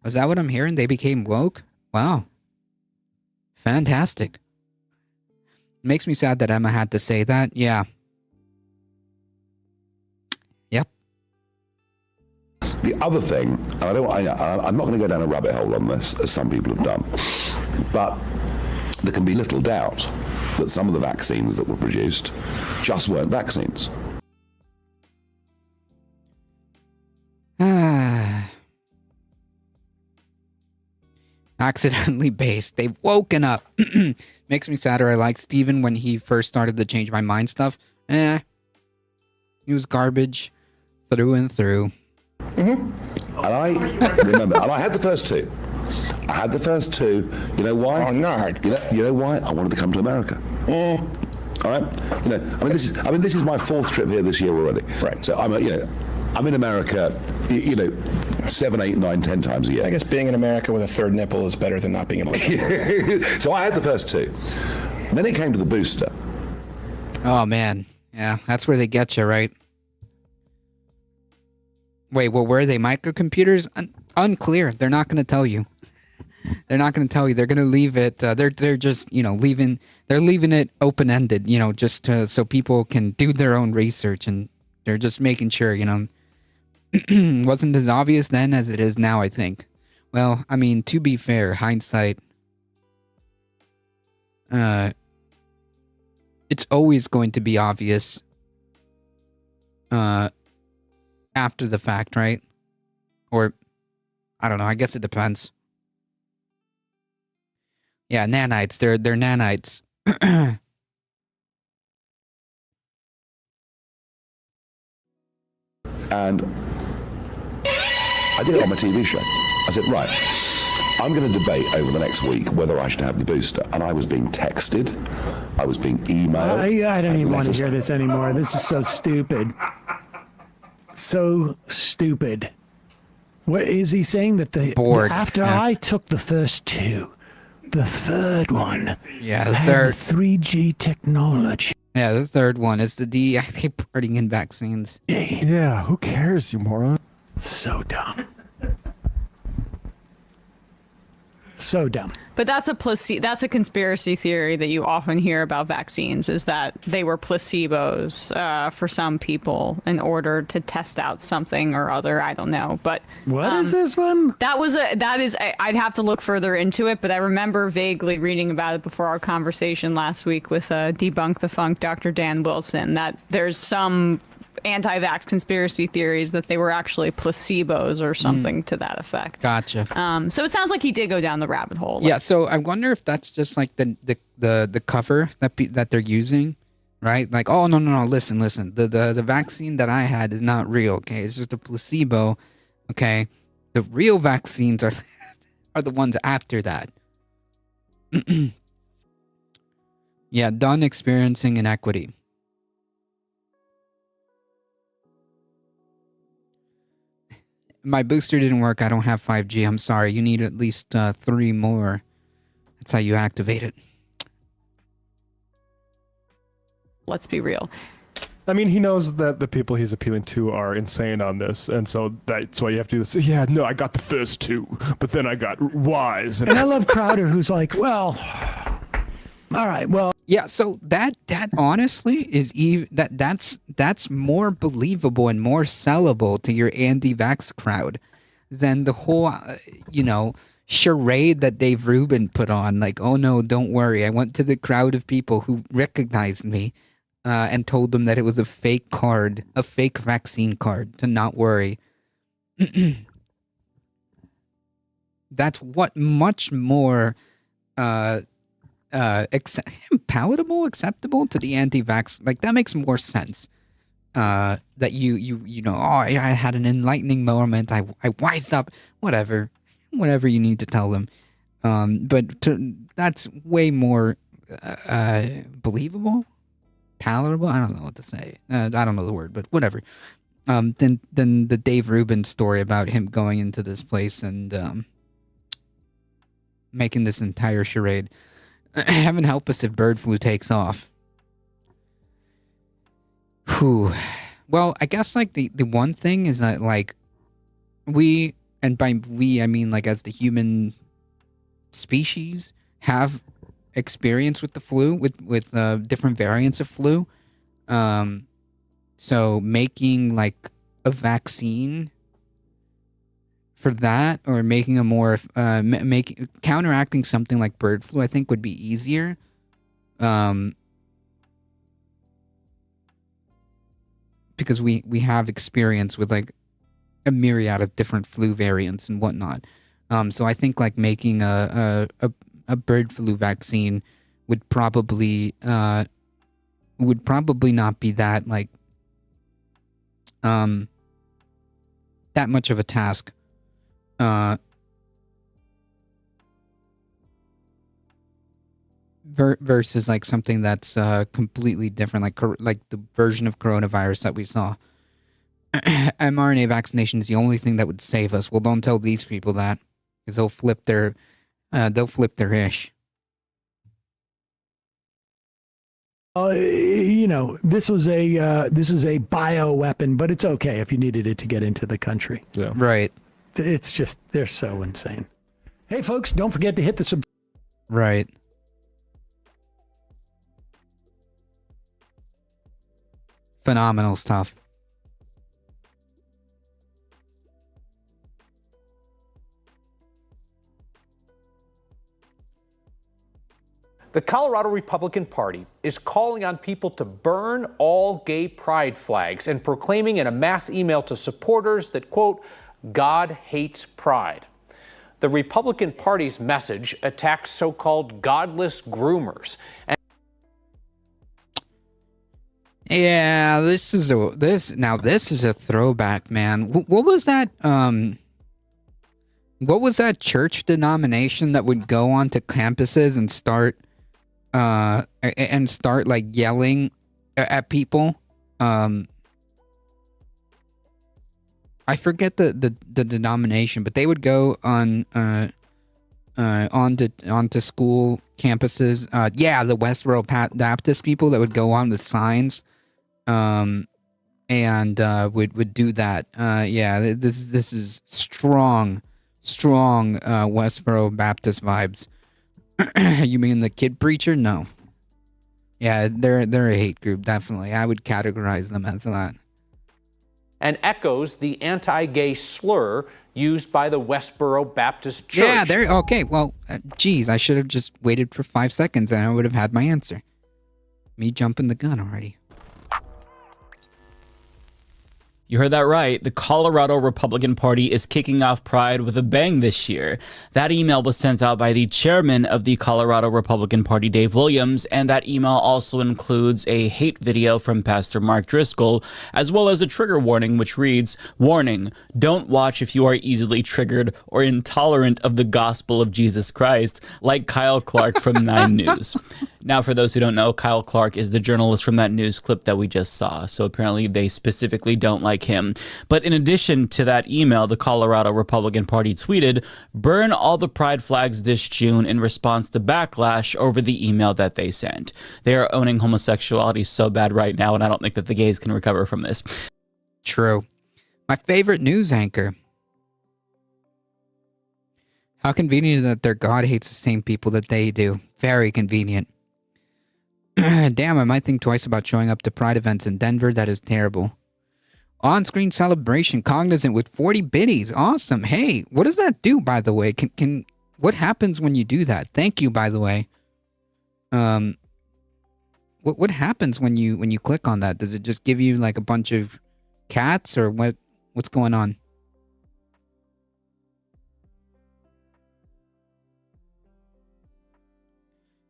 Was that what I'm hearing? They became woke? Wow. Fantastic. Makes me sad that Emma had to say that. Yeah. Yep. The other thing, and I'm not going to go down a rabbit hole on this, as some people have done, but there can be little doubt that some of the vaccines that were produced just weren't vaccines. Accidentally based. They've woken up. Makes me sadder. I liked Steven when he first started the Change My Mind stuff. He was garbage through and through. Mm-hmm. And I remember, and I had the first two. You know why? Oh, nerd. You know why? I wanted to come to America. All right. This is my fourth trip here this year already. Right. So I'm in America, 7, 8, 9, 10 times a year. I guess being in America with a third nipple is better than not being able to. So I had the first two. Then it came to the booster. Oh man, yeah, that's where they get you, right? Wait, well, were they microcomputers? Unclear. They're not going to tell you. They're not going to tell you. They're going to leave it. They're just leaving. They're leaving it open ended. Just so people can do their own research, and they're just making sure. Wasn't as obvious then as it is now. I think. Well, I mean, to be fair, hindsight. It's always going to be obvious. After the fact, right? Or, I don't know. I guess it depends. Yeah, nanites. They're nanites. And I did it on my TV show. I said, right, I'm going to debate over the next week whether I should have the booster. And I was being texted. I was being emailed. I don't even want to hear this anymore. This is so stupid. So stupid. What is he saying that after I took the first two, the third one, yeah, the third 3G technology. Yeah, the third one is the deactivating in vaccines. Yeah, who cares, you moron? So dumb. So dumb. But that's a conspiracy theory that you often hear about vaccines, is that they were placebos for some people in order to test out something or other. I don't know, but what is this one? I'd have to look further into it, but I remember vaguely reading about it before our conversation last week with Debunk the Funk Dr. Dan Wilson, that there's some anti-vax conspiracy theories that they were actually placebos or something to that effect. Gotcha. So it sounds like he did go down the rabbit hole. Yeah, so I wonder if that's just like the cover that they're using, right? Like, oh no, listen, the vaccine that I had is not real. Okay, it's just a placebo. Okay, the real vaccines are are the ones after that. Yeah, done experiencing inequity. My booster didn't work. I don't have 5G. I'm sorry. You need at least 3 more. That's how you activate it. Let's be real. I mean, he knows that the people he's appealing to are insane on this, and so that's why you have to do this. Yeah, no, I got the first 2, but then I got Ys. And I love Crowder, who's like, well, all right, well. Yeah, so that honestly is that's more believable and more sellable to your anti-vax crowd than the whole charade that Dave Rubin put on. Like, oh no, don't worry, I went to the crowd of people who recognized me and told them that it was a fake card, a fake vaccine card, to not worry. That's what much more palatable, acceptable to the anti-vax. Like, that makes more sense. That I had an enlightening moment. I wised up. Whatever you need to tell them. But that's way more believable, palatable. I don't know what to say. I don't know the word, but whatever. Than the Dave Rubin story about him going into this place and making this entire charade. Heaven help us if bird flu takes off. Whew. Well, I guess like the one thing is that like we, and by we I mean like as the human species, have experience with the flu, with different variants of flu. So making like a vaccine for that, or making a more counteracting something like bird flu, I think would be easier. Because we have experience with like a myriad of different flu variants and whatnot. So I think like making a bird flu vaccine would probably not be that like that much of a task. Versus like something that's completely different, like the version of coronavirus that we saw. mRNA vaccination is the only thing that would save us. Well, don't tell these people that, because they'll flip their ish. This was a bio weapon, but it's okay if you needed it to get into the country. Yeah. Right. It's just, they're so insane. Hey, folks, don't forget to hit the subscribe. Right. Phenomenal stuff. The Colorado Republican Party is calling on people to burn all gay pride flags and proclaiming in a mass email to supporters that, quote, God hates pride. The Republican Party's message attacks so-called godless groomers. Yeah, this is a throwback, man. What was that? What was that church denomination that would go onto campuses and start like yelling at people? I forget the denomination, but they would go on onto school campuses. Yeah, the Westboro Baptist people that would go on with signs, and would do that. Yeah, this is strong Westboro Baptist vibes. You mean the kid preacher? No. Yeah, they're a hate group, definitely. I would categorize them as that. And echoes the anti-gay slur used by the Westboro Baptist Church. Yeah, they're okay. Well, geez, I should have just waited for 5 seconds and I would have had my answer. Me jumping the gun already. You heard that right. The Colorado Republican Party is kicking off Pride with a bang this year. That email was sent out by the chairman of the Colorado Republican Party, Dave Williams, and that email also includes a hate video from Pastor Mark Driscoll, as well as a trigger warning which reads, "Warning, don't watch if you are easily triggered or intolerant of the gospel of Jesus Christ," like Kyle Clark from 9 News. Now, for those who don't know, Kyle Clark is the journalist from that news clip that we just saw. So apparently they specifically don't like him. But in addition to that email, the Colorado Republican Party tweeted, "Burn all the pride flags this June," in response to backlash over the email that they sent. They are owning homosexuality so bad right now, and I don't think that the gays can recover from this. True. My favorite news anchor. How convenient that their God hates the same people that they do. Very convenient. Damn, I might think twice about showing up to Pride events in Denver. That is terrible. On-screen celebration, Cognizant with 40 biddies. Awesome. Hey, what does that do, by the way? Can what happens when you do that? Thank you, by the way. What happens when you click on that? Does it just give you like a bunch of cats, or what's going on?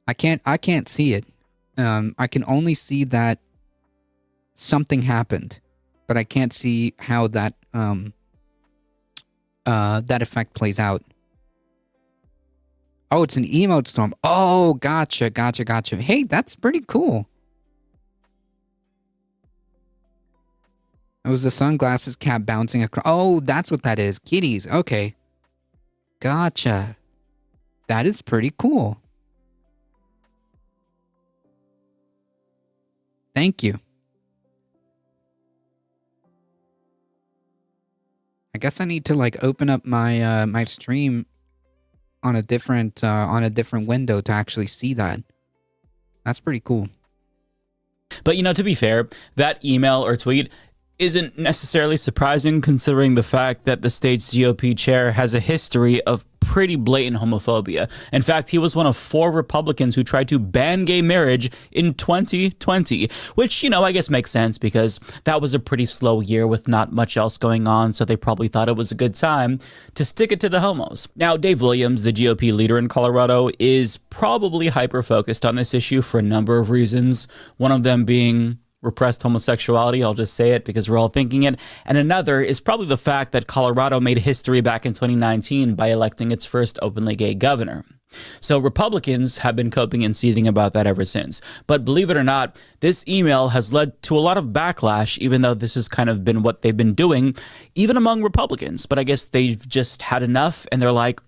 I can't see it. I can only see that something happened, but I can't see how that that effect plays out. Oh, it's an emote storm. Oh, gotcha. Hey, that's pretty cool. It was the sunglasses cap bouncing across. Oh, that's what that is. Kitties. Okay. Gotcha. That is pretty cool. Thank you. I guess I need to like open up my my stream on a different window to actually see that. That's pretty cool. But, you know, to be fair, that email or tweet isn't necessarily surprising considering the fact that the state's GOP chair has a history of pretty blatant homophobia. In fact, he was one of 4 Republicans who tried to ban gay marriage in 2020, which, you know, I guess makes sense because that was a pretty slow year with not much else going on, so they probably thought it was a good time to stick it to the homos. Now, Dave Williams, the GOP leader in Colorado, is probably hyper-focused on this issue for a number of reasons, one of them being repressed homosexuality. I'll just say it because we're all thinking it. And another is probably the fact that Colorado made history back in 2019 by electing its first openly gay governor. So Republicans have been coping and seething about that ever since. But believe it or not, this email has led to a lot of backlash, even though this has kind of been what they've been doing, even among Republicans. But I guess they've just had enough and they're like,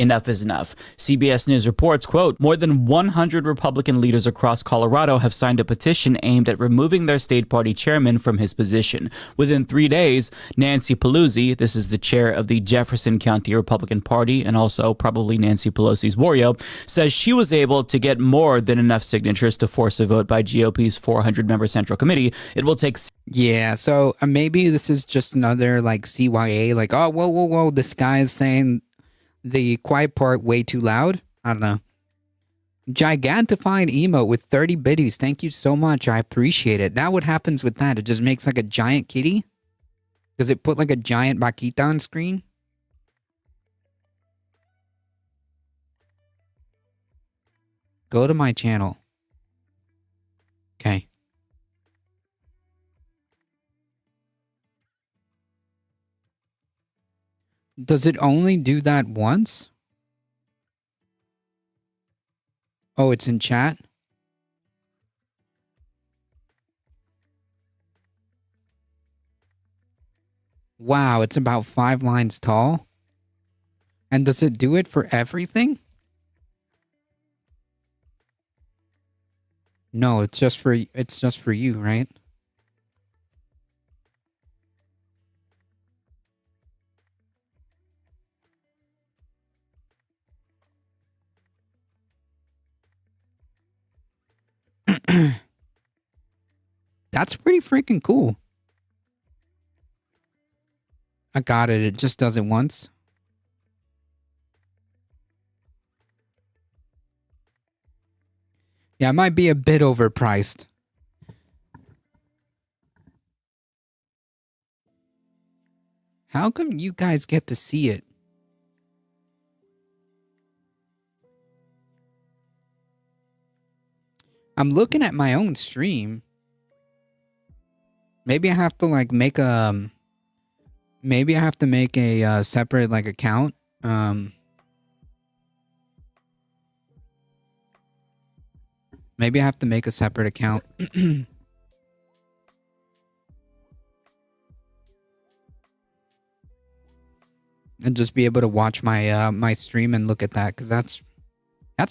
enough is enough. CBS News reports, quote, more than 100 Republican leaders across Colorado have signed a petition aimed at removing their state party chairman from his position. Within 3 days, Nancy Pelosi, this is the chair of the Jefferson County Republican Party and also probably Nancy Pelosi's Wario, says she was able to get more than enough signatures to force a vote by GOP's 400-member Central Committee. It will take... Yeah, so maybe this is just another like CYA, like, oh, whoa, this guy is saying the quiet part way too loud. I don't know. Gigantified emote with 30 biddies. Thank you so much. I appreciate it. Now what happens with that? It just makes like a giant kitty? Does it put like a giant Bakita on screen? Go to my channel. Okay. Does it only do that once? Oh, it's in chat? Wow, it's about 5 lines tall. And does it do it for everything? No, it's just for you, right? That's pretty freaking cool. I got it. It just does it once. Yeah, it might be a bit overpriced. How come you guys get to see it? I'm looking at my own stream. Maybe I have to like make a separate like account. Maybe I have to make a separate account. And just be able to watch my my stream and look at that, because that's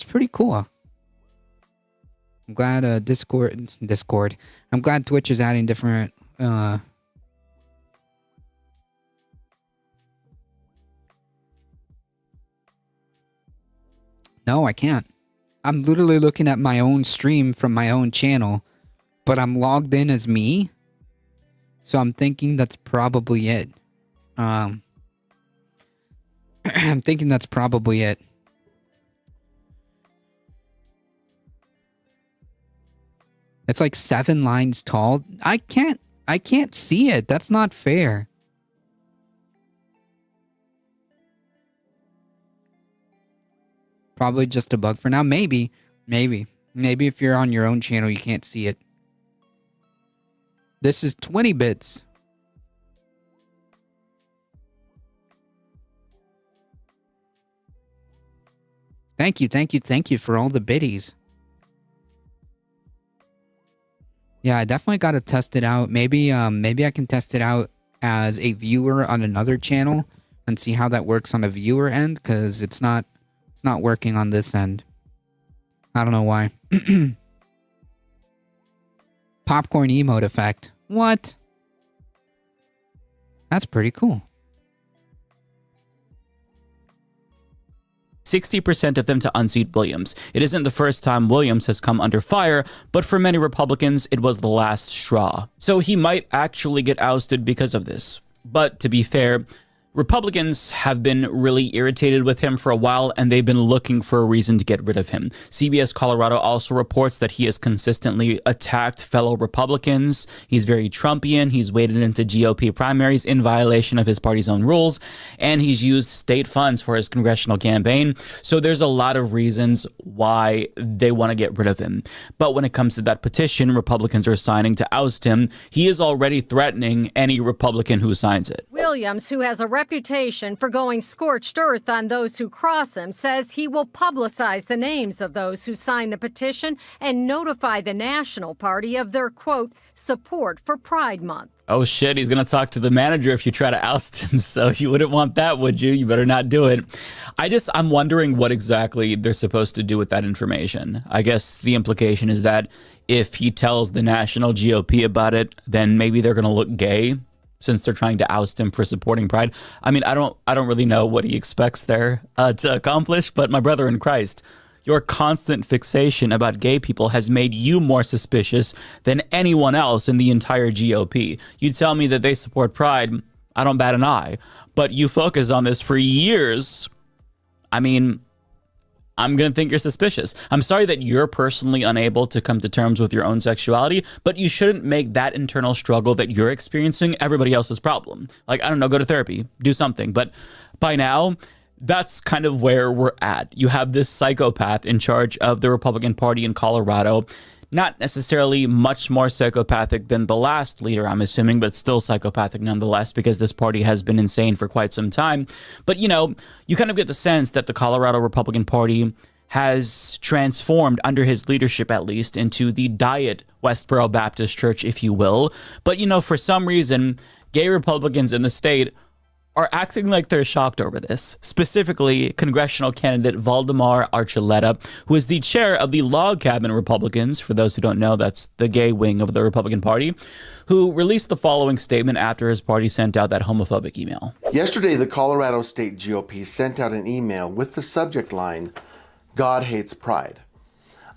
pretty cool. I'm glad Discord. I'm glad Twitch is adding different No, I can't. I'm literally looking at my own stream from my own channel, but I'm logged in as me. So I'm thinking that's probably it. I'm thinking that's probably it. It's like 7 lines tall. I can't see it. That's not fair. Probably just a bug for now. Maybe if you're on your own channel, you can't see it. This is 20 bits. Thank you for all the biddies. Yeah, I definitely got to test it out. Maybe I can test it out as a viewer on another channel and see how that works on a viewer end, because it's not working on this end. I don't know why. Popcorn emote effect. What? That's pretty cool. 60% of them to unseat Williams. It isn't the first time Williams has come under fire, but for many Republicans, it was the last straw. So he might actually get ousted because of this. But to be fair, Republicans have been really irritated with him for a while, and they've been looking for a reason to get rid of him. CBS Colorado also reports that he has consistently attacked fellow Republicans. He's very Trumpian. He's waded into GOP primaries in violation of his party's own rules, and he's used state funds for his congressional campaign. So there's a lot of reasons why they want to get rid of him. But when it comes to that petition Republicans are signing to oust him, he is already threatening any Republican who signs it. Williams, who has a reputation for going scorched earth on those who cross him, says he will publicize the names of those who sign the petition and notify the National Party of their, quote, support for Pride Month. Oh shit, he's going to talk to the manager if you try to oust him, so you wouldn't want that, would you? You better not do it. I'm wondering what exactly they're supposed to do with that information. I guess the implication is that if he tells the national GOP about it, then maybe they're going to look gay since they're trying to oust him for supporting Pride. I mean, I don't really know what he expects there to accomplish, but my brother in Christ, your constant fixation about gay people has made you more suspicious than anyone else in the entire GOP. You tell me that they support Pride, I don't bat an eye. But you focus on this for years. I mean, I'm going to think you're suspicious. I'm sorry that you're personally unable to come to terms with your own sexuality, but you shouldn't make that internal struggle that you're experiencing everybody else's problem. Like, I don't know, go to therapy, do something. But by now, that's kind of where we're at. You have this psychopath in charge of the Republican Party in Colorado. Not necessarily much more psychopathic than the last leader, I'm assuming, but still psychopathic nonetheless, because this party has been insane for quite some time. But, you know, you kind of get the sense that the Colorado Republican Party has transformed, under his leadership at least, into the Diet Westboro Baptist Church, if you will. But, you know, for some reason, gay Republicans in the state are acting like they're shocked over this. Specifically, congressional candidate Valdemar Archuleta, who is the chair of the Log Cabin Republicans, for those who don't know, that's the gay wing of the Republican Party, who released the following statement after his party sent out that homophobic email. Yesterday, the Colorado State GOP sent out an email with the subject line, "God hates Pride."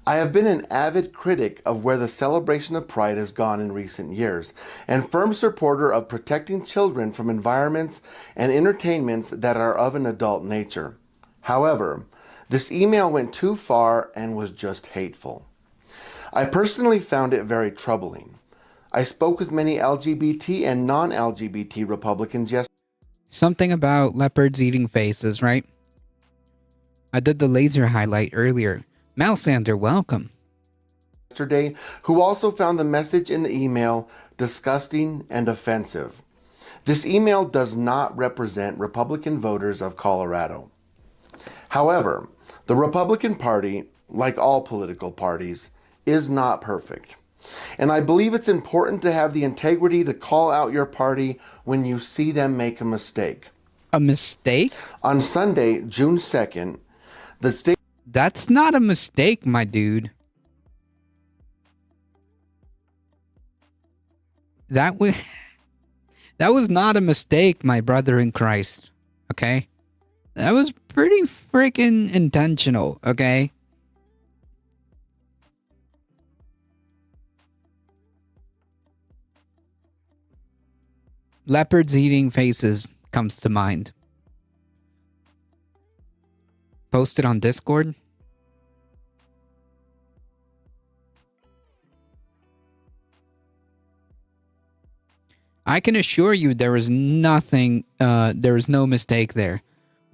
I have been an avid critic of where the celebration of Pride has gone in recent years, and firm supporter of protecting children from environments and entertainments that are of an adult nature. However, this email went too far and was just hateful. I personally found it very troubling. I spoke with many LGBT and non-LGBT Republicans yesterday. Something about leopards eating faces, right? I did the laser highlight earlier. Mousander, welcome. Yesterday, who also found the message in the email disgusting and offensive. This email does not represent Republican voters of Colorado. However, the Republican Party, like all political parties, is not perfect. And I believe it's important to have the integrity to call out your party when you see them make a mistake. A mistake? On Sunday, June 2nd, the state... That's not a mistake, my dude. That was not a mistake, my brother in Christ. Okay? That was pretty freaking intentional, okay? Leopards eating faces comes to mind. Posted on Discord. I can assure you there was nothing, there was no mistake there.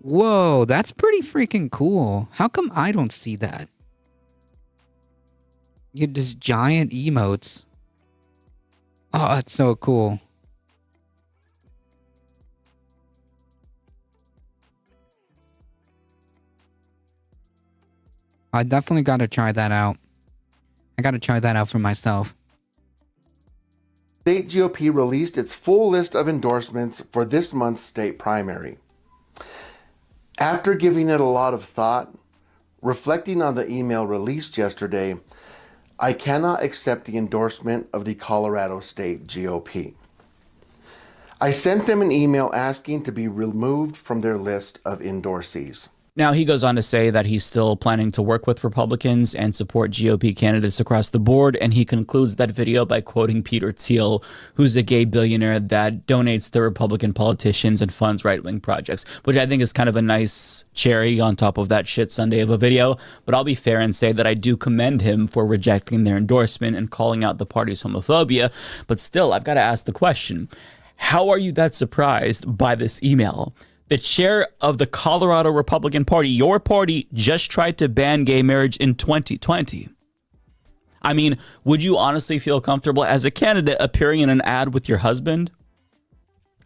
Whoa, that's pretty freaking cool. How come I don't see that? You have just giant emotes. Oh, that's so cool. I definitely gotta try that out. I gotta try that out for myself. State GOP released its full list of endorsements for this month's state primary. After giving it a lot of thought, reflecting on the email released yesterday, I cannot accept the endorsement of the Colorado State GOP. I sent them an email asking to be removed from their list of endorsees. Now, he goes on to say that he's still planning to work with Republicans and support GOP candidates across the board, and he concludes that video by quoting Peter Thiel, who's a gay billionaire that donates to Republican politicians and funds right-wing projects, which I think is kind of a nice cherry on top of that shit Sunday of a video. But I'll be fair and say that I do commend him for rejecting their endorsement and calling out the party's homophobia. But still, I've got to ask the question, how are you that surprised by this email? The chair of the Colorado Republican Party, your party, just tried to ban gay marriage in 2020. I mean, would you honestly feel comfortable as a candidate appearing in an ad with your husband?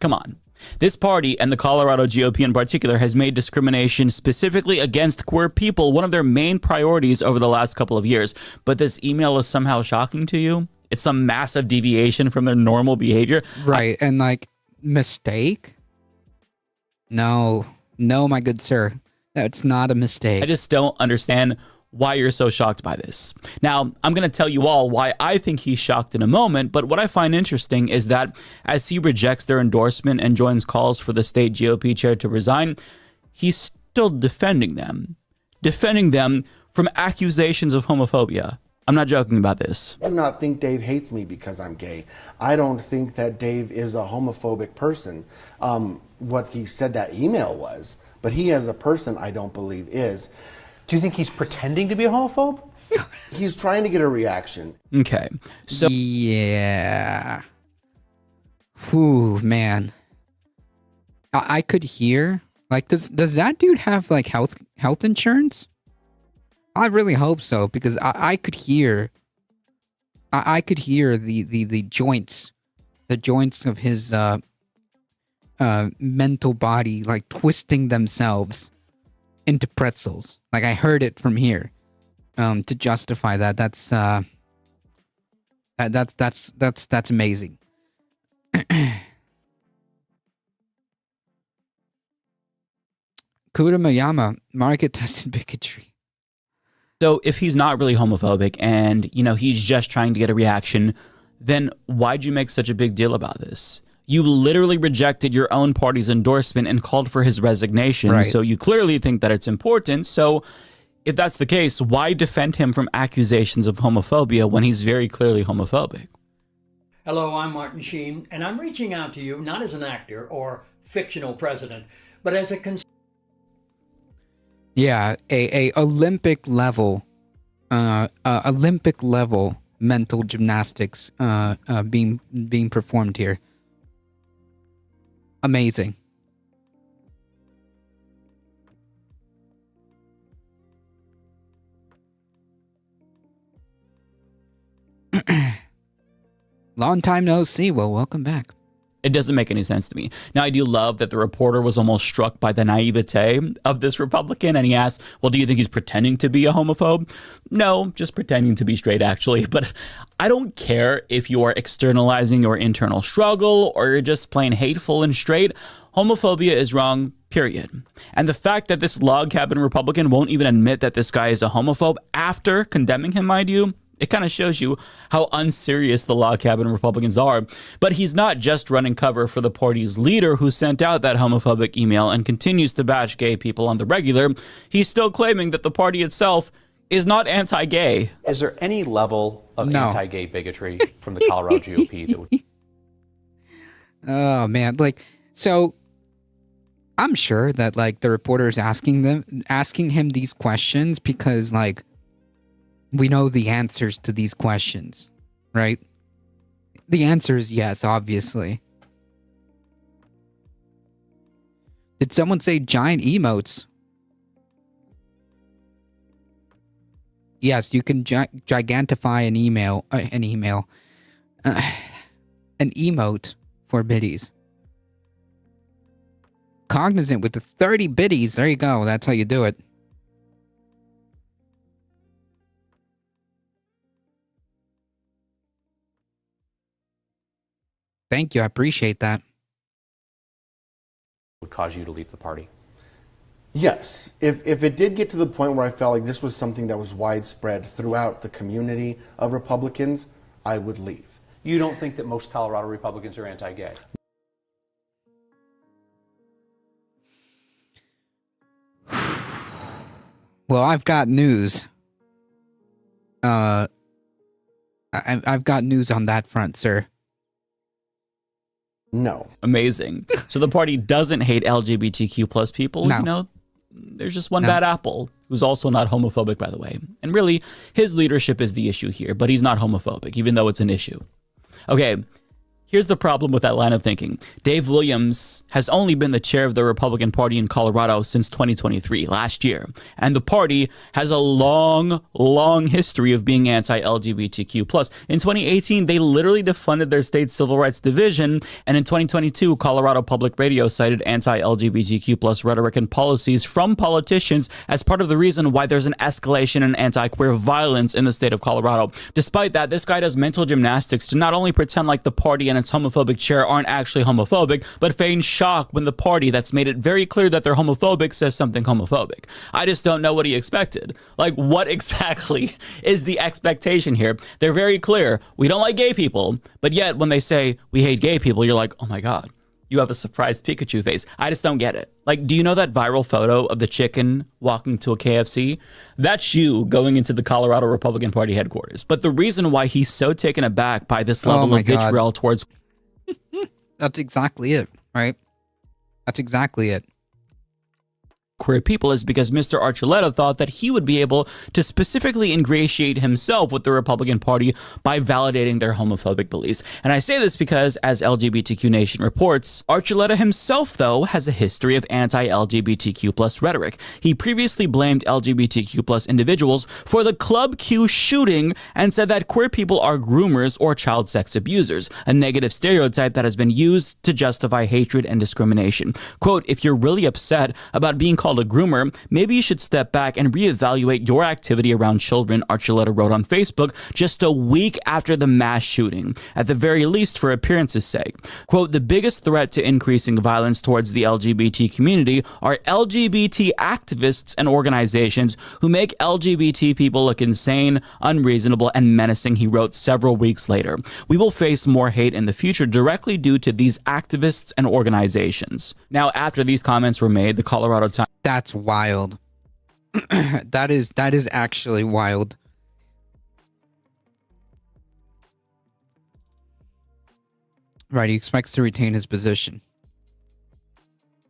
Come on. This party, and the Colorado GOP in particular, has made discrimination specifically against queer people one of their main priorities over the last couple of years. But this email is somehow shocking to you? It's some massive deviation from their normal behavior? Right, and like, mistake? No, my good sir. That's not a mistake. I just don't understand why you're so shocked by this. Now, I'm going to tell you all why I think he's shocked in a moment, but what I find interesting is that as he rejects their endorsement and joins calls for the state GOP chair to resign, he's still defending them from accusations of homophobia. I'm not joking about this. I do not think Dave hates me because I'm gay. I don't think that Dave is a homophobic person. What he said that email was, but he as a person, I don't believe is. Do you think he's pretending to be a homophobe? He's trying to get a reaction. Okay. So yeah. Whew, man. I could hear, like, does that dude have like health insurance? I really hope so, because I could hear the joints of his mental body like twisting themselves into pretzels. Like, I heard it from here. To justify that, that's amazing. Kuramayama, market tested bigotry. So if he's not really homophobic and, he's just trying to get a reaction, then why'd you make such a big deal about this? You literally rejected your own party's endorsement and called for his resignation. Right. So you clearly think that it's important. So if that's the case, why defend him from accusations of homophobia when he's very clearly homophobic? Hello, I'm Martin Sheen, and I'm reaching out to you not as an actor or fictional president, but as a Yeah, a Olympic level mental gymnastics being performed here. Amazing. Long time no see. Well, welcome back. It doesn't make any sense to me. Now, I do love that the reporter was almost struck by the naivete of this Republican, and he asked, well, do you think he's pretending to be a homophobe? No, just pretending to be straight, actually. But I don't care if you are externalizing your internal struggle or you're just plain hateful and straight. Homophobia is wrong, period. And the fact that this log cabin Republican won't even admit that this guy is a homophobe after condemning him, mind you, it kind of shows you how unserious the log cabin Republicans are. But he's not just running cover for the party's leader who sent out that homophobic email and continues to bash gay people on the regular. He's still claiming that the party itself is not anti-gay. Is there any level of anti-gay bigotry from the Colorado GOP that would... Oh, man. So I'm sure that, the reporter is asking him these questions because, we know the answers to these questions, right? The answer is yes, obviously. Did someone say giant emotes? Yes, you can gigantify an emote for biddies. Cognizant with the 30 biddies. There you go. That's how you do it. Thank you. I appreciate that. Would cause you to leave the party? Yes. If it did get to the point where I felt like this was something that was widespread throughout the community of Republicans, I would leave. You don't think that most Colorado Republicans are anti-gay? Well, I've got news. I've got news on that front, sir. No. Amazing. So the party doesn't hate LGBTQ plus people. No. There's just one bad apple who's also not homophobic, by the way. And really, his leadership is the issue here, but he's not homophobic, even though it's an issue. Okay, Here's the problem with that line of thinking. Dave Williams has only been the chair of the Republican Party in Colorado since 2023, last year. And the party has a long, long history of being anti-LGBTQ+. In 2018, they literally defunded their state civil rights division. And in 2022, Colorado Public Radio cited anti-LGBTQ+ rhetoric and policies from politicians as part of the reason why there's an escalation in anti-queer violence in the state of Colorado. Despite that, this guy does mental gymnastics to not only pretend like the party and its homophobic chair aren't actually homophobic, but feign shock when the party that's made it very clear that they're homophobic says something homophobic. I just don't know what he expected. Like, what exactly is the expectation here? They're very clear. We don't like gay people, but yet when they say we hate gay people, you're like, oh my God, you have a surprised Pikachu face. I just don't get it. Like, do you know that viral photo of the chicken walking to a KFC? That's you going into the Colorado Republican Party headquarters. But the reason why he's so taken aback by this level of vitriol towards... That's exactly it, right? That's exactly it. Queer people is because Mr. Archuleta thought that he would be able to specifically ingratiate himself with the Republican Party by validating their homophobic beliefs. And I say this because, as LGBTQ Nation reports, Archuleta himself, though, has a history of anti-LGBTQ+ rhetoric. He previously blamed LGBTQ+ individuals for the Club Q shooting and said that queer people are groomers or child sex abusers, a negative stereotype that has been used to justify hatred and discrimination. Quote, if you're really upset about being called a groomer, maybe you should step back and reevaluate your activity around children, Archuleta wrote on Facebook just a week after the mass shooting, at the very least for appearance's sake. Quote, the biggest threat to increasing violence towards the LGBT community are LGBT activists and organizations who make LGBT people look insane, unreasonable, and menacing, he wrote several weeks later. We will face more hate in the future directly due to these activists and organizations. Now, after these comments were made, the Colorado Times... That's wild. That is actually wild. Right, he expects to retain his position.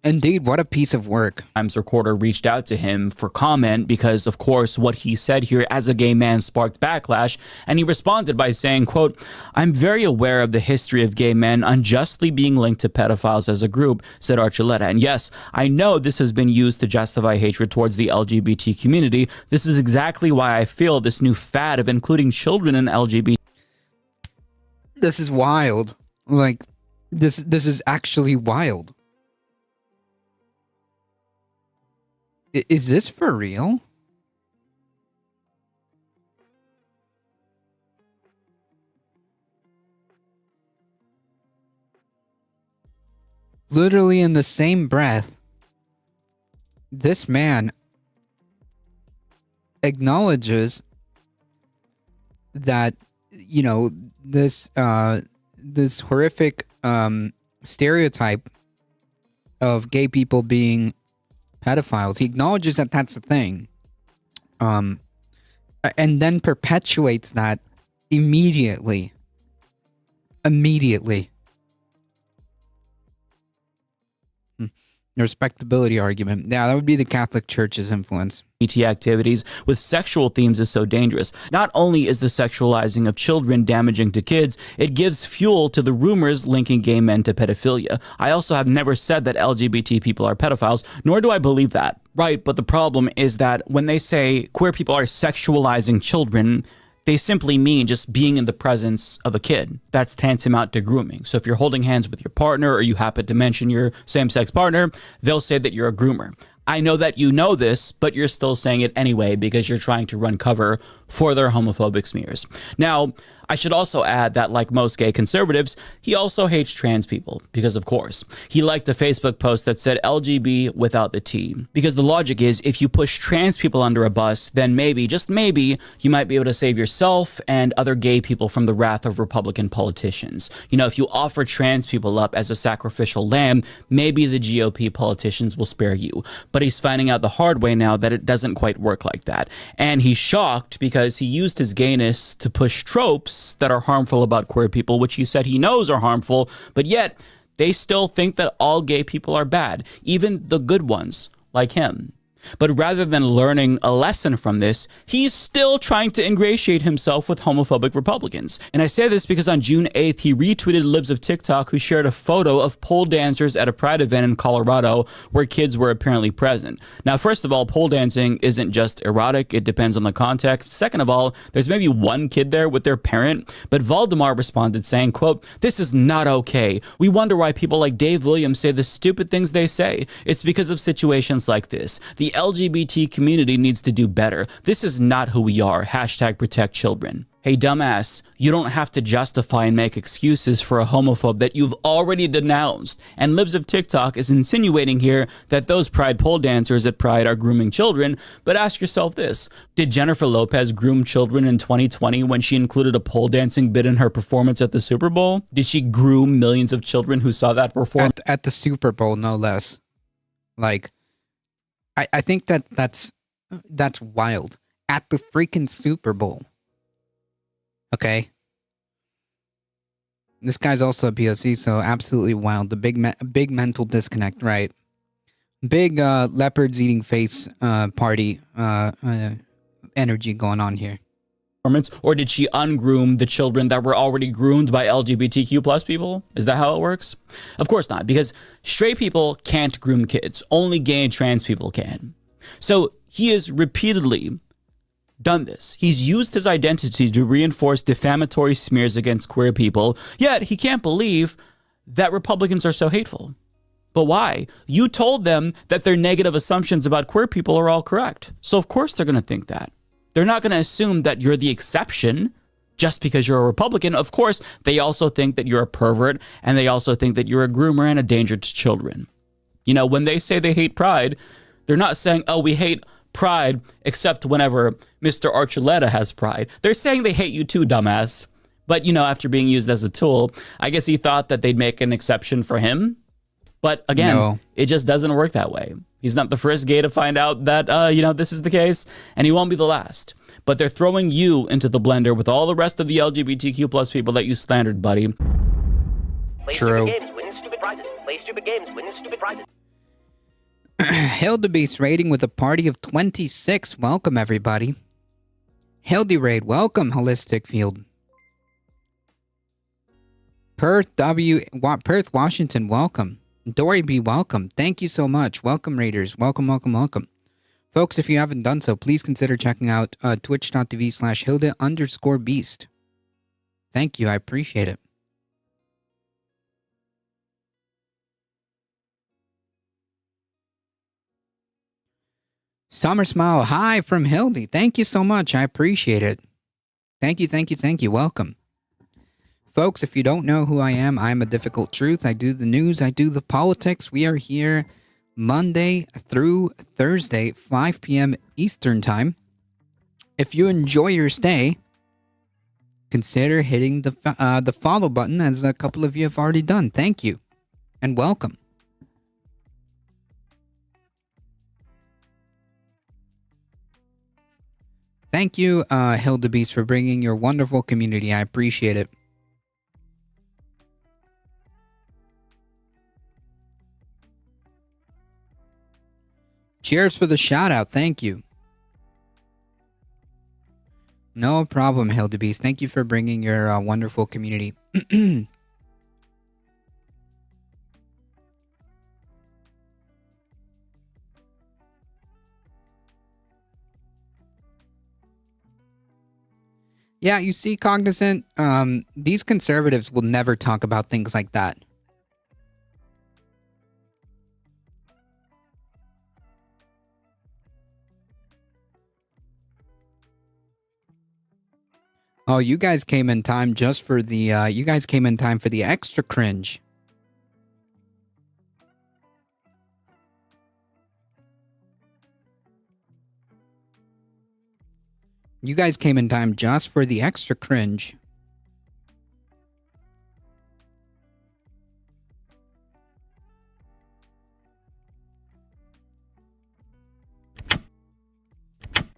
Indeed, what a piece of work. Times recorder reached out to him for comment because, of course, what he said here as a gay man sparked backlash, and he responded by saying, quote, I'm very aware of the history of gay men unjustly being linked to pedophiles as a group, said Archuleta. And yes, I know this has been used to justify hatred towards the LGBT community. This is exactly why I feel this new fad of including children in LGBT. This is wild. Like, this is actually wild. Is this for real? Literally in the same breath, this man acknowledges that, you know, this horrific stereotype of gay people being pedophiles. He acknowledges that that's a thing, and then perpetuates that immediately. The respectability argument. Yeah, that would be the Catholic Church's influence. Activities with sexual themes is so dangerous. Not only is the sexualizing of children damaging to kids, it gives fuel to the rumors linking gay men to pedophilia. I also have never said that LGBT people are pedophiles, nor do I believe that. Right, but the problem is that when they say queer people are sexualizing children, they simply mean just being in the presence of a kid. That's tantamount to grooming. So if you're holding hands with your partner or you happen to mention your same-sex partner, they'll say that you're a groomer. I know that you know this, but you're still saying it anyway because you're trying to run cover for their homophobic smears. Now, I should also add that, like most gay conservatives, he also hates trans people because, of course, he liked a Facebook post that said LGB without the T. Because the logic is if you push trans people under a bus, then maybe, just maybe, you might be able to save yourself and other gay people from the wrath of Republican politicians. You know, if you offer trans people up as a sacrificial lamb, maybe the GOP politicians will spare you. But he's finding out the hard way now that it doesn't quite work like that. And he's shocked because he used his gayness to push tropes that are harmful about queer people, which he said he knows are harmful, but yet they still think that all gay people are bad, even the good ones like him. But rather than learning a lesson from this, he's still trying to ingratiate himself with homophobic Republicans. And I say this because on June 8th, he retweeted libs of TikTok who shared a photo of pole dancers at a pride event in Colorado where kids were apparently present. Now, first of all, pole dancing isn't just erotic. It depends on the context. Second of all, there's maybe one kid there with their parent. But Valdemar responded saying, quote, "This is not okay. We wonder why people like Dave Williams say the stupid things they say. It's because of situations like this. The LGBT community needs to do better. This is not who we are. Hashtag protect children." Hey, dumbass, you don't have to justify and make excuses for a homophobe that you've already denounced. And Libs of TikTok is insinuating here that those Pride pole dancers at Pride are grooming children. But ask yourself this. Did Jennifer Lopez groom children in 2020 when she included a pole dancing bit in her performance at the Super Bowl? Did she groom millions of children who saw that performance? At the Super Bowl, no less. Like, I think that's wild. At the freaking Super Bowl. Okay. This guy's also a POC, so absolutely wild. The big mental disconnect, right? Big leopards eating face party energy going on here. Or did she ungroom the children that were already groomed by LGBTQ plus people? Is that how it works? Of course not, because straight people can't groom kids. Only gay and trans people can. So he has repeatedly done this. He's used his identity to reinforce defamatory smears against queer people, yet he can't believe that Republicans are so hateful. But why? You told them that their negative assumptions about queer people are all correct. So of course they're going to think that. They're not going to assume that you're the exception just because you're a Republican. Of course, they also think that you're a pervert, and they also think that you're a groomer and a danger to children. You know, when they say they hate Pride, they're not saying, oh, we hate Pride except whenever Mr. Archuleta has Pride. They're saying they hate you too, dumbass. But, you know, after being used as a tool, I guess he thought that they'd make an exception for him. But again, It just doesn't work that way. He's not the first gay to find out that, this is the case, and he won't be the last. But they're throwing you into the blender with all the rest of the LGBTQ plus people that you slandered, buddy. Play True. stupid games, win stupid prizes. Play stupid games, win stupid prizes. Hildebeest rating with a party of 26. Welcome, everybody. Hildy Raid, welcome, Holistic Field. Perth, Washington, welcome. Dory B, welcome. Thank you so much. Welcome, Raiders. Welcome, welcome, welcome. Folks, if you haven't done so, please consider checking out twitch.tv/Hilda_beast. Thank you. I appreciate it. Summer Smile, hi from Hildy. Thank you so much. I appreciate it. Thank you, thank you, thank you. Welcome. Folks, if you don't know who I am, I'm a Difficult Truth. I do the news, I do the politics. We are here Monday through Thursday, 5 p.m. Eastern Time. If you enjoy your stay, consider hitting the follow button, as a couple of you have already done. Thank you, and welcome. Thank you, Hildebeest, for bringing your wonderful community. I appreciate it. Cheers for the shout out. Thank you. No problem, Hildebeest. Thank you for bringing your wonderful community. Yeah, you see, Cognizant, these conservatives will never talk about things like that. Oh, you guys came in time just for the, you guys came in time for the extra cringe. You guys came in time just for the extra cringe.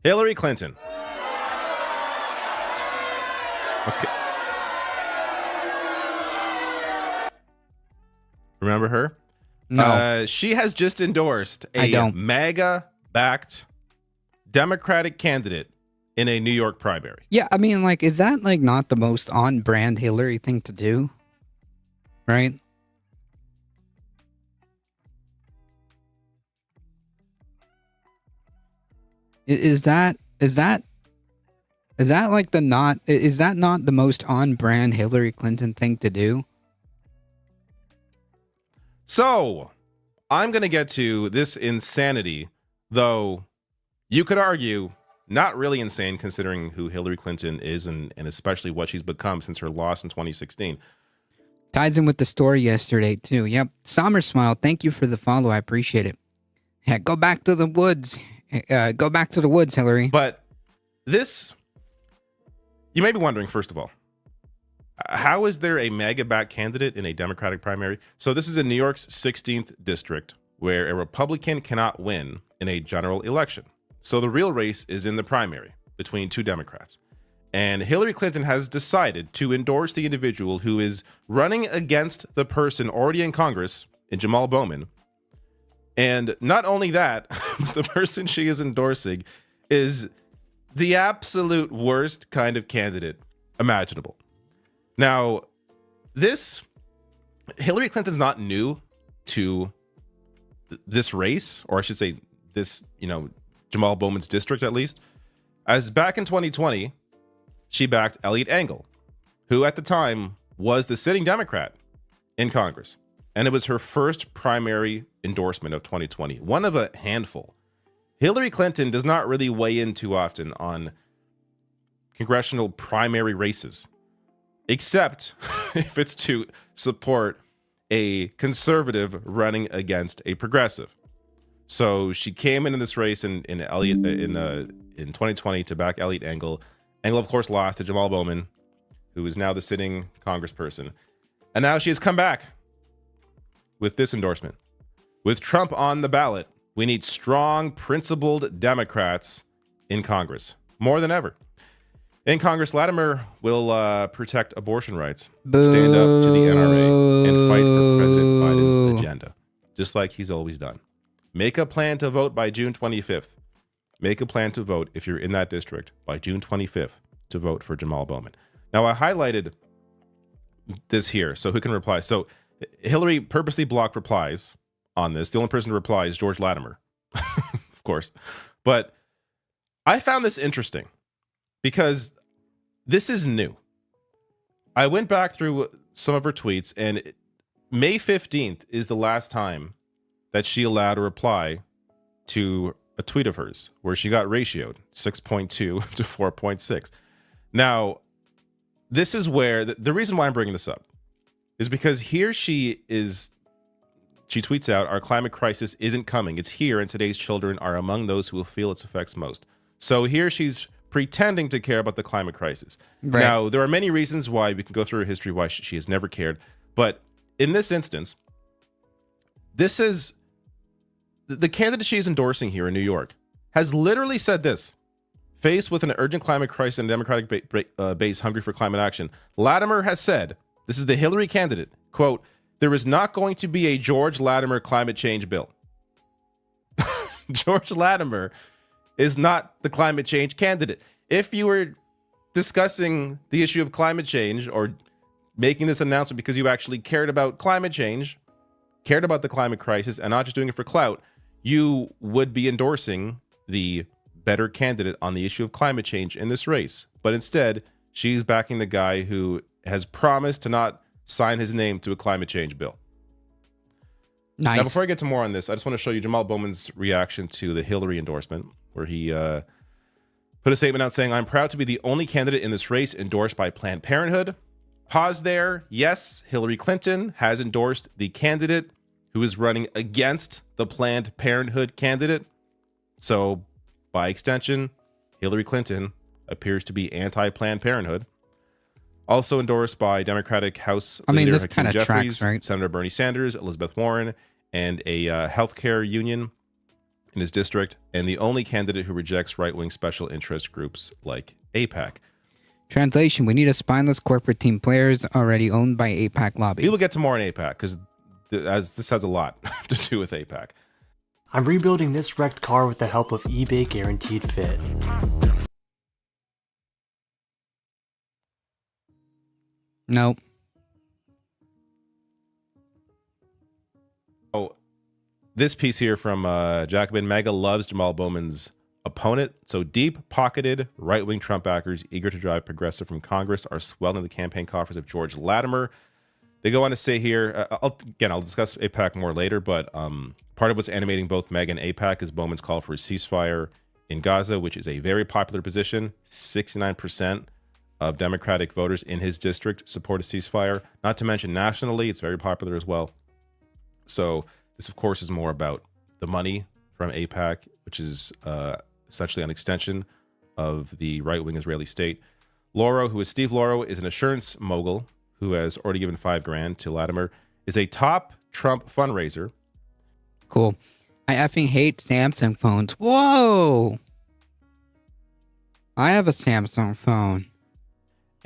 Hillary Clinton. Okay. Remember her? No. She has just endorsed a MAGA backed Democratic candidate in a New York primary. Yeah, I mean, like, is that like not the most on-brand Hillary thing to do? Right? Is that like the not is that not the most on-brand Hillary Clinton thing to do? So, I'm going to get to this insanity, though you could argue not really insane considering who Hillary Clinton is and especially what she's become since her loss in 2016. Ties in with the story yesterday, too. Yep. Summer Smile, thank you for the follow. I appreciate it. Yeah, go back to the woods. Go back to the woods, Hillary. But this, you may be wondering, first of all, how is there a MAGA-backed candidate in a Democratic primary? So this is in New York's 16th district, where a Republican cannot win in a general election. So the real race is in the primary between two Democrats. And Hillary Clinton has decided to endorse the individual who is running against the person already in Congress, in Jamal Bowman. And not only that, the person she is endorsing is the absolute worst kind of candidate imaginable. Now, Hillary Clinton's not new to this race, or I should say this, Jamal Bowman's district at least. As back in 2020, she backed Eliot Engel, who at the time was the sitting Democrat in Congress. And it was her first primary endorsement of 2020, one of a handful. Hillary Clinton does not really weigh in too often on congressional primary races, except if it's to support a conservative running against a progressive. So she came into this race in 2020 to back Eliot Engel. Engel, of course, lost to Jamal Bowman, who is now the sitting congressperson. And now she has come back with this endorsement. With Trump on the ballot, we need strong, principled Democrats in Congress, more than ever. In Congress, Latimer will protect abortion rights, stand up to the NRA, and fight for President Biden's agenda, just like he's always done. Make a plan to vote by June 25th. Make a plan to vote, if you're in that district, by June 25th to vote for Jamal Bowman. Now, I highlighted this here, so who can reply? So Hillary purposely blocked replies on this. The only person to reply is George Latimer, of course. But I found this interesting because this is new. I went back through some of her tweets, and May 15th is the last time that she allowed a reply to a tweet of hers where she got ratioed 6.2 to 4.6. Now, this is where the reason why I'm bringing this up is because here she tweets out, our climate crisis isn't coming. It's here, and today's children are among those who will feel its effects most. So here she's pretending to care about the climate crisis. Right. Now, there are many reasons why we can go through her history why she has never cared. But in this instance, this is the candidate she's endorsing here in New York has literally said this. Faced with an urgent climate crisis and a Democratic base hungry for climate action, Latimer has said, this is the Hillary candidate, quote, there is not going to be a George Latimer climate change bill. George Latimer is not the climate change candidate. If you were discussing the issue of climate change or making this announcement because you actually cared about climate change, cared about the climate crisis, and not just doing it for clout, you would be endorsing the better candidate on the issue of climate change in this race. But instead, she's backing the guy who has promised to not sign his name to a climate change bill. Nice. Now, before I get to more on this, I just want to show you Jamal Bowman's reaction to the Hillary endorsement, where he put a statement out saying, I'm proud to be the only candidate in this race endorsed by Planned Parenthood. Pause there. Yes, Hillary Clinton has endorsed the candidate who is running against the Planned Parenthood candidate. So, by extension, Hillary Clinton appears to be anti-Planned Parenthood. Also endorsed by Democratic House Leader this Hakeem kind of Jeffries, tracks, right? Senator Bernie Sanders, Elizabeth Warren, and a healthcare union in his district, and the only candidate who rejects right-wing special interest groups like AIPAC. Translation, we need a spineless corporate team players already owned by AIPAC lobby. We will get to more on AIPAC, because as this has a lot to do with AIPAC. I'm rebuilding this wrecked car with the help of eBay Guaranteed Fit. Nope. Oh, this piece here from Jacobin. MAGA loves Jamal Bowman's opponent. So deep-pocketed right-wing Trump backers eager to drive progressive from Congress are swelling the campaign coffers of George Latimer. They go on to say here, I'll discuss AIPAC more later, but part of what's animating both MAGA and AIPAC is Bowman's call for a ceasefire in Gaza, which is a very popular position. 69% of Democratic voters in his district support a ceasefire. Not to mention nationally, it's very popular as well. So this, of course, is more about the money from AIPAC, which is essentially an extension of the right-wing Israeli state. Steve Lauro, is an assurance mogul who has already given $5,000 to Latimer, is a top Trump fundraiser. Cool. I effing hate Samsung phones. Whoa! I have a Samsung phone.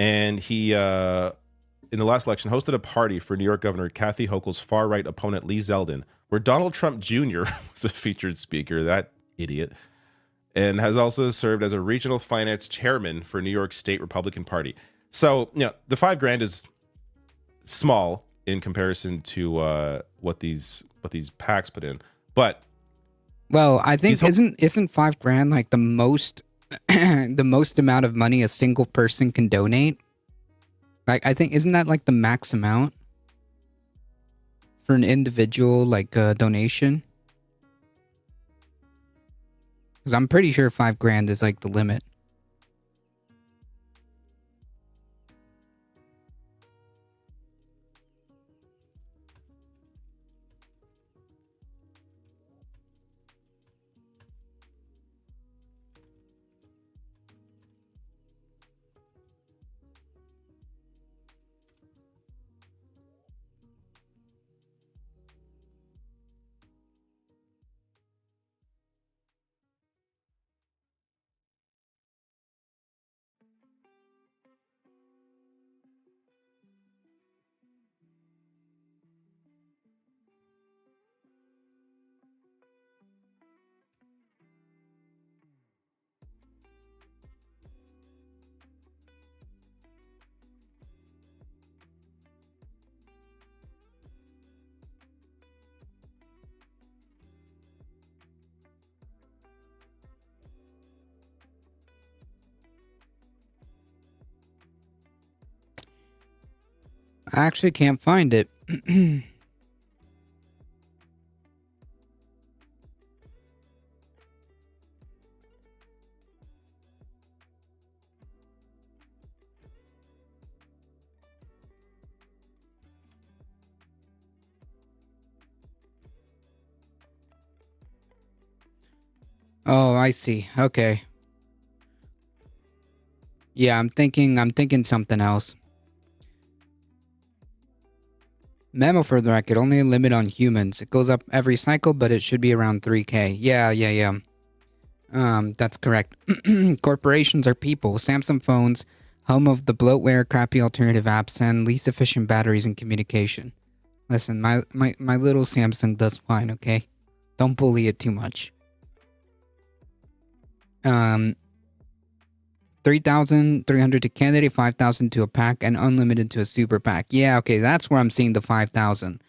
And he, in the last election, hosted a party for New York Governor Kathy Hochul's far-right opponent, Lee Zeldin, where Donald Trump Jr. was a featured speaker, that idiot, and has also served as a regional finance chairman for New York State Republican Party. So, the $5,000 is small in comparison to what these PACs put in, but well, I think isn't $5,000 like the most the most amount of money a single person can donate? Like, I think isn't that like the max amount for an individual donation? Because I'm pretty sure $5,000 is like the limit. I actually can't find it. Oh, I see. Okay. Yeah, I'm thinking something else. Memo for the record, only a limit on humans. It goes up every cycle, but it should be around 3K. Yeah. That's correct. Corporations are people. Samsung phones, home of the bloatware, crappy alternative apps, and least efficient batteries and communication. Listen, my little Samsung does fine, okay? Don't bully it too much. 3,300 to candidate, 5,000 to a pack, and unlimited to a super pack. Yeah, okay, that's where I'm seeing the 5,000.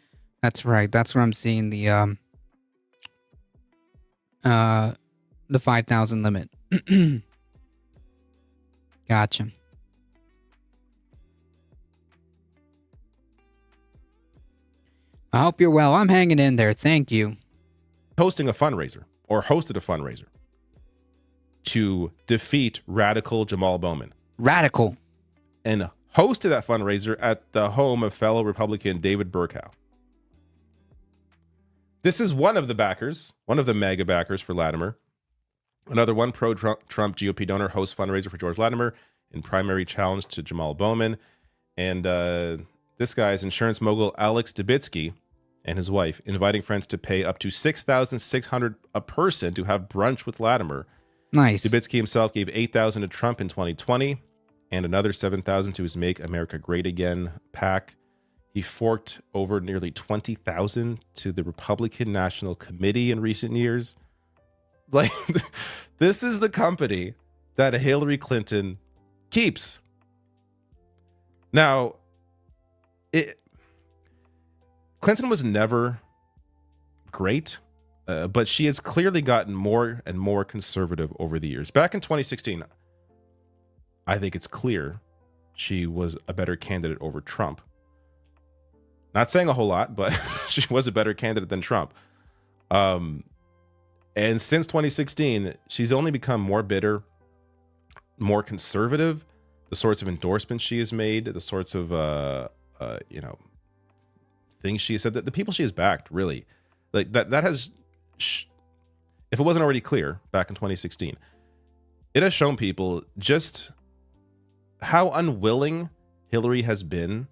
That's right. That's where I'm seeing the 5,000 limit. Gotcha. I hope you're well. I'm hanging in there. Thank you. Hosting a fundraiser, or hosted a fundraiser, to defeat radical Jamal Bowman. Radical. And hosted that fundraiser at the home of fellow Republican David Burkow. This is one of the backers, one of the mega backers for Latimer. Another one, pro-Trump GOP donor hosts fundraiser for George Latimer in primary challenge to Jamal Bowman. And this guy's insurance mogul Alex Dubitsky and his wife inviting friends to pay up to $6,600 a person to have brunch with Latimer. Nice. Dubitsky himself gave $8,000 to Trump in 2020 and another $7,000 to his Make America Great Again PAC. He forked over nearly $20,000 to the Republican National Committee in recent years. Like, this is the company that Hillary Clinton keeps. Now, Clinton was never great, but she has clearly gotten more and more conservative over the years. Back in 2016, I think it's clear she was a better candidate over Trump. Not saying a whole lot, but she was a better candidate than Trump. And since 2016, she's only become more bitter, more conservative. The sorts of endorsements she has made, the sorts of things she has said, the people she has backed, really, like that has, if it wasn't already clear back in 2016, it has shown people just how unwilling Hillary has been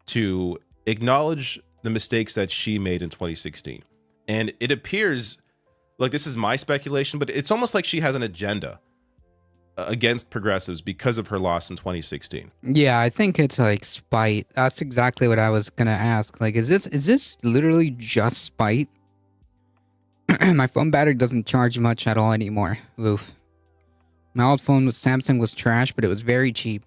to acknowledge the mistakes that she made in 2016. And it appears like, this is my speculation, but it's almost like she has an agenda against progressives because of her loss in 2016. Yeah, I think it's like spite. That's exactly what I was gonna ask. Like, is this literally just spite? My phone battery doesn't charge much at all anymore. Oof. My old phone with Samsung was trash, but it was very cheap.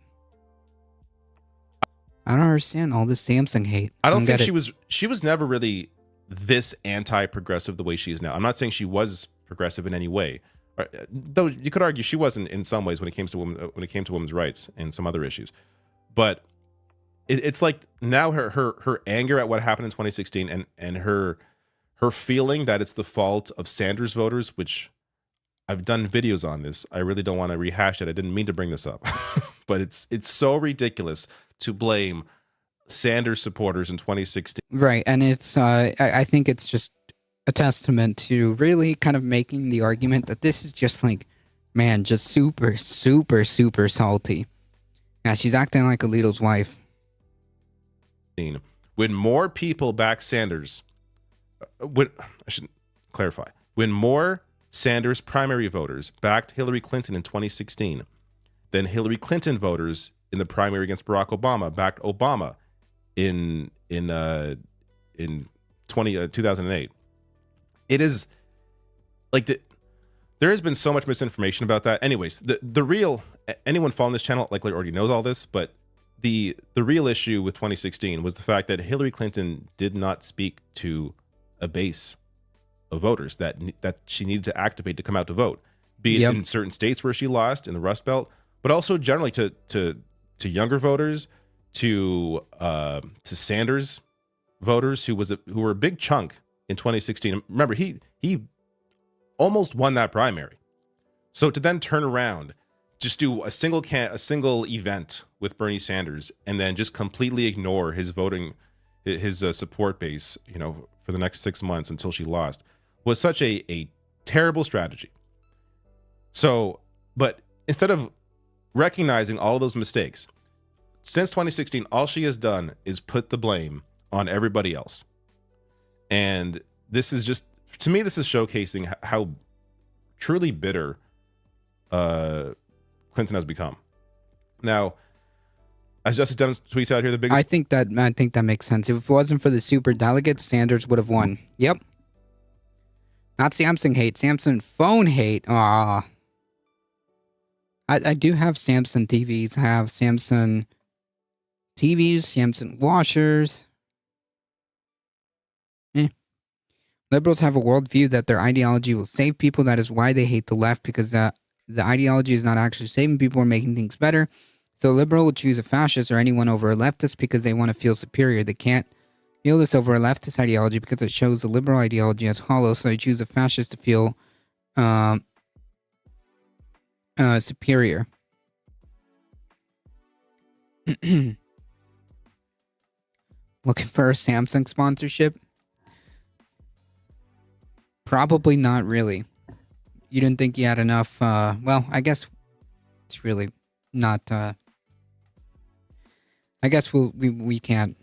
I don't understand all this Samsung hate. I don't think she was never really this anti-progressive the way she is now. I'm not saying she was progressive in any way, though you could argue she wasn't in some ways when it came to women's rights and some other issues. But it's like now her anger at what happened in 2016 and her feeling that it's the fault of Sanders voters, which I've done videos on this. I really don't want to rehash it. I didn't mean to bring this up, but it's so ridiculous to blame Sanders supporters in 2016. Right, and it's I think it's just a testament to really kind of making the argument that this is just like, man, just super, super, super salty. Yeah, she's acting like Alito's wife. When more people back Sanders, I should clarify, when more Sanders primary voters backed Hillary Clinton in 2016 than Hillary Clinton voters in the primary against Barack Obama backed Obama in 2008. It is like there has been so much misinformation about that. Anyways, the real, anyone following this channel likely already knows all this, but the real issue with 2016 was the fact that Hillary Clinton did not speak to a base of voters that she needed to activate to come out to vote, be it in certain states where she lost in the Rust Belt, but also generally to younger voters, to Sanders voters who were a big chunk in 2016. Remember, he almost won that primary. So to then turn around, just do a single event with Bernie Sanders and then just completely ignore his support base, for the next 6 months until she lost, was such a terrible strategy. So, but instead of recognizing all of those mistakes, since 2016, all she has done is put the blame on everybody else. And this is just, to me, this is showcasing how truly bitter Clinton has become. Now, as Justice Dennis tweets out here, the biggest... I think that makes sense. If it wasn't for the super delegates, Sanders would have won. Yep. Not Samsung hate, Samsung phone hate. Ah. I do have Samsung TVs. I have Samsung TVs, Samsung washers. Liberals have a worldview that their ideology will save people. That is why they hate the left, because the ideology is not actually saving people or making things better. So a liberal will choose a fascist or anyone over a leftist because they want to feel superior. They can't feel this over a leftist ideology because it shows the liberal ideology as hollow. So they choose a fascist to feel superior. Looking for a Samsung sponsorship? Probably not really. You didn't think you had enough, well, I guess it's really not, I guess we can't.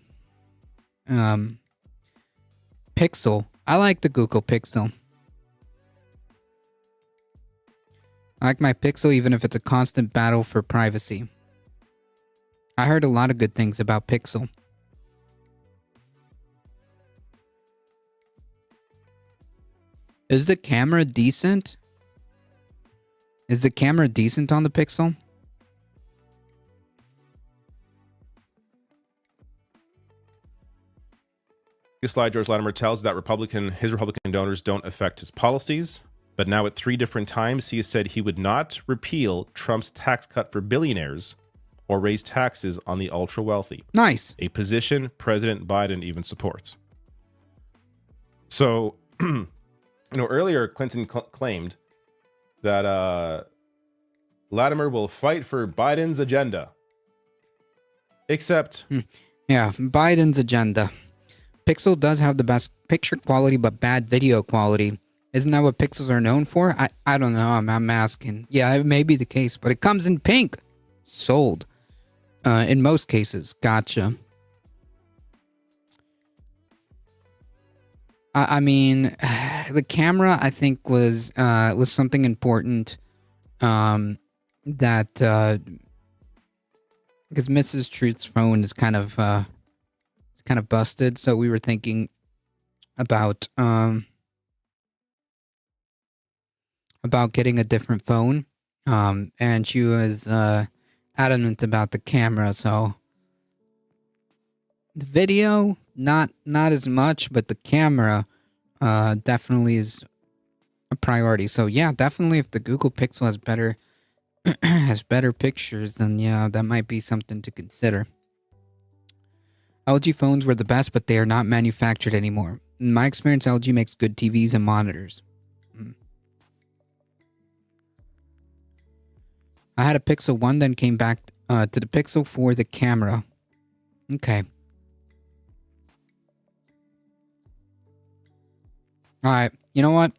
Pixel. I like the Google Pixel. I like my Pixel even if it's a constant battle for privacy. I heard a lot of good things about Pixel. Is the camera decent? Is the camera decent on the Pixel? Slide, George Latimer tells that his Republican donors don't affect his policies, but now at 3 different times he has said he would not repeal Trump's tax cut for billionaires or raise taxes on the ultra wealthy. Nice. A position President Biden even supports. So, earlier Clinton claimed that Latimer will fight for Biden's agenda. Except, yeah, Biden's agenda. Pixel does have the best picture quality, but bad video quality. Isn't that what Pixels are known for? I don't know. I'm asking. Yeah, it may be the case, but it comes in pink. Sold. In most cases. Gotcha. I mean, the camera, I think, was something important. That because Mrs. Truth's phone is kind of busted, so we were thinking about getting a different phone, and she was adamant about the camera. So the video, not as much, but the camera definitely is a priority. So yeah, definitely if the Google Pixel has better has better pictures, then yeah, that might be something to consider. LG phones were the best, but they are not manufactured anymore. In my experience, LG makes good TVs and monitors. I had a Pixel 1, then came back to the Pixel for the camera. Okay. Alright, you know what?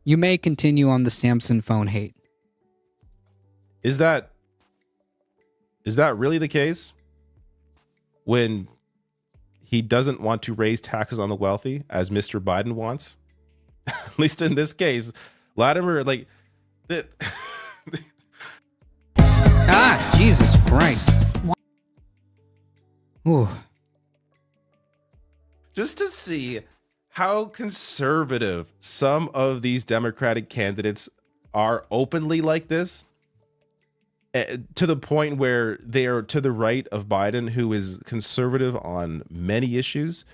You may continue on the Samsung phone hate. is that really the case? When he doesn't want to raise taxes on the wealthy, as Mr. Biden wants? At least in this case, Latimer, like... Jesus Christ. Ooh. Just to see how conservative some of these Democratic candidates are openly like this, to the point where they are to the right of Biden, who is conservative on many issues.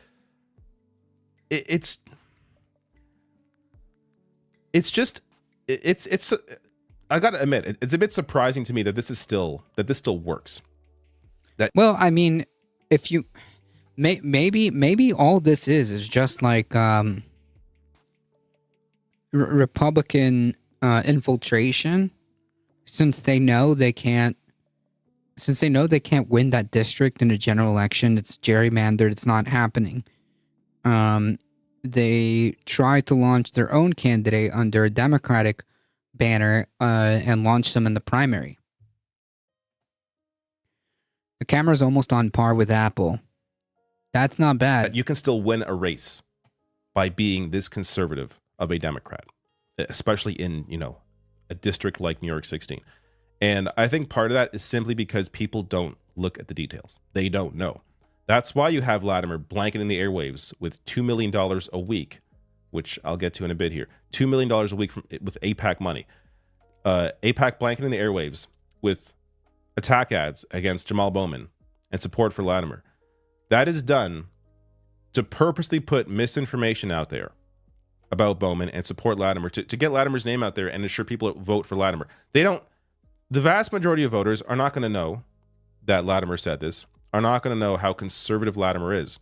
It's I gotta admit, it's a bit surprising to me that this still works. Well, I mean, if you maybe all this is just like Republican infiltration, since they know they can't win that district in a general election. It's gerrymandered. It's not happening. They try to launch their own candidate under a Democratic banner and launch them in the primary. The camera's almost on par with Apple. That's not bad. You can still win a race by being this conservative of a Democrat, especially in, a district like New York 16. And I think part of that is simply because people don't look at the details. They don't know. That's why you have Latimer blanketing the airwaves with $2 million a week, which I'll get to in a bit here. $2 million a week with AIPAC money. AIPAC blanketing the airwaves with attack ads against Jamal Bowman and support for Latimer. That is done to purposely put misinformation out there about Bowman and support Latimer, to get Latimer's name out there and ensure people vote for Latimer. The vast majority of voters are not going to know that Latimer said this, are not going to know how conservative Latimer is.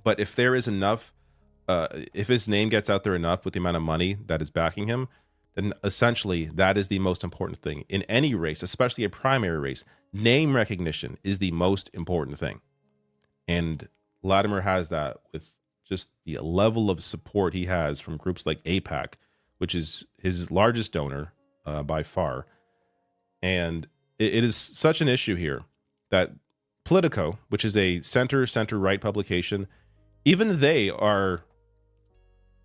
But if there is enough, if his name gets out there enough with the amount of money that is backing him, then essentially that is the most important thing. In any race, especially a primary race, name recognition is the most important thing. And Latimer has that with just the level of support he has from groups like AIPAC, which is his largest donor by far. And it is such an issue here that Politico, which is a center-right publication, even they are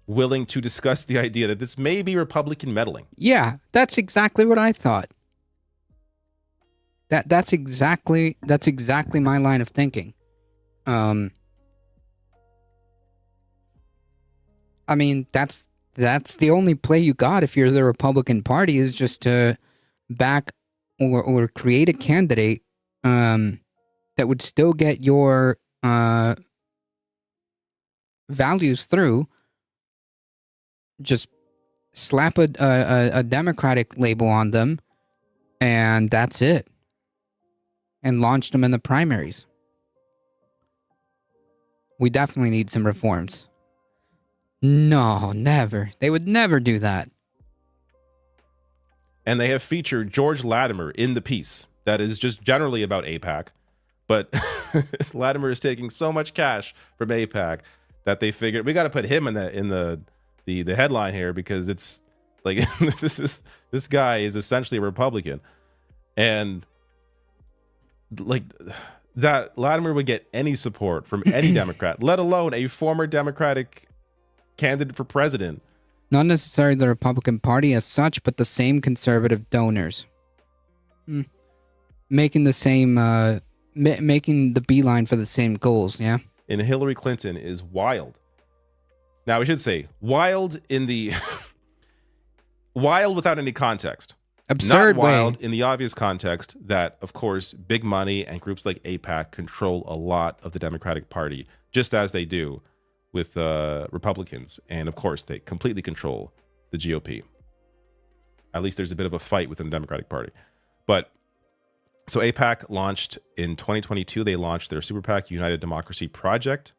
willing to discuss the idea that this may be Republican meddling. Yeah, that's exactly what I thought. That's exactly my line of thinking. I mean, that's That's the only play you got if you're the Republican Party, is just to back or create a candidate that would still get your values through. Just slap a Democratic label on them, and that's it. And launch them in the primaries. We definitely need some reforms. No, never. They would never do that. And they have featured George Latimer in the piece that is just generally about AIPAC. But Latimer is taking so much cash from AIPAC that they figured we got to put him in the headline here, because it's like this guy is essentially a Republican, and like that Latimer would get any support from any Democrat, let alone a former Democratic candidate for president. Not necessarily the Republican Party as such, but the same conservative donors. Making the same, making the beeline for the same goals, yeah? And Hillary Clinton is wild. Now, we should say, wild in the... wild without any context. Absurd Not wild way. in the obvious context that, of course, big money and groups like AIPAC control a lot of the Democratic Party, just as they do with Republicans. And, of course, they completely control the GOP. At least there's a bit of a fight within the Democratic Party. But, so AIPAC launched in 2022. They launched their super PAC, United Democracy Project.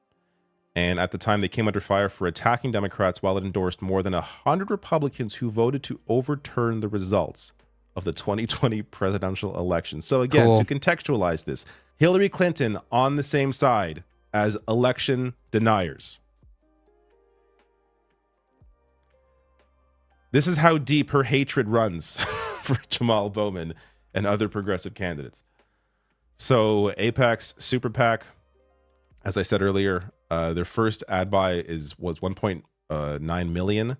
And at the time, they came under fire for attacking Democrats while it endorsed more than 100 Republicans who voted to overturn the results of the 2020 presidential election. So again, Cool. to contextualize this, Hillary Clinton on the same side as election deniers. This is how deep her hatred runs for Jamal Bowman and other progressive candidates. So AIPAC's super PAC, as I said earlier, their first ad buy was 1.9 million,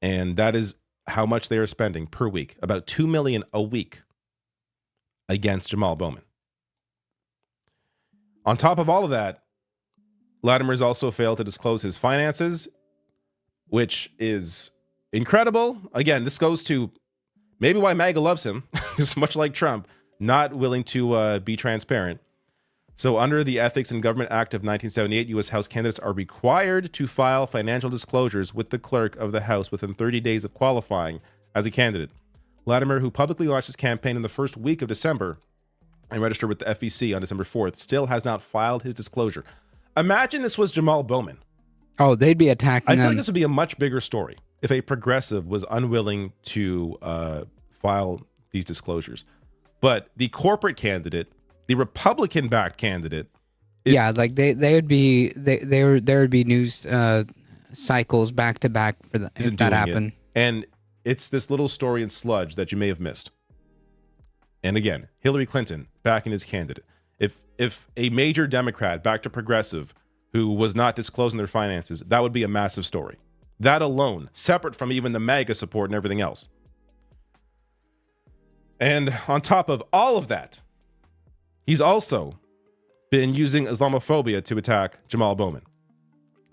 and that is how much they are spending per week, about 2 million a week against Jamal Bowman. On top of all of that, Latimer's also failed to disclose his finances, which is incredible. Again, this goes to maybe why MAGA loves him, is much like Trump, not willing to be transparent. So under the Ethics in Government Act of 1978, U.S. House candidates are required to file financial disclosures with the clerk of the House within 30 days of qualifying as a candidate. Latimer, who publicly launched his campaign in the first week of December and registered with the FEC on December 4th, still has not filed his disclosure. Imagine this was Jamal Bowman. Oh, they'd be attacking I feel them. like this would be a much bigger story if a progressive was unwilling to file these disclosures. But the corporate candidate, the Republican-backed candidate, Yeah, like there would be news cycles back to back for if isn't that doing it. happened. And it's this little story in sludge that you may have missed. And again, Hillary Clinton backing his candidate. If a major Democrat backed a progressive who was not disclosing their finances, that would be a massive story. That alone, separate from even the MAGA support and everything else. And on top of all of that, he's also been using Islamophobia to attack Jamal Bowman.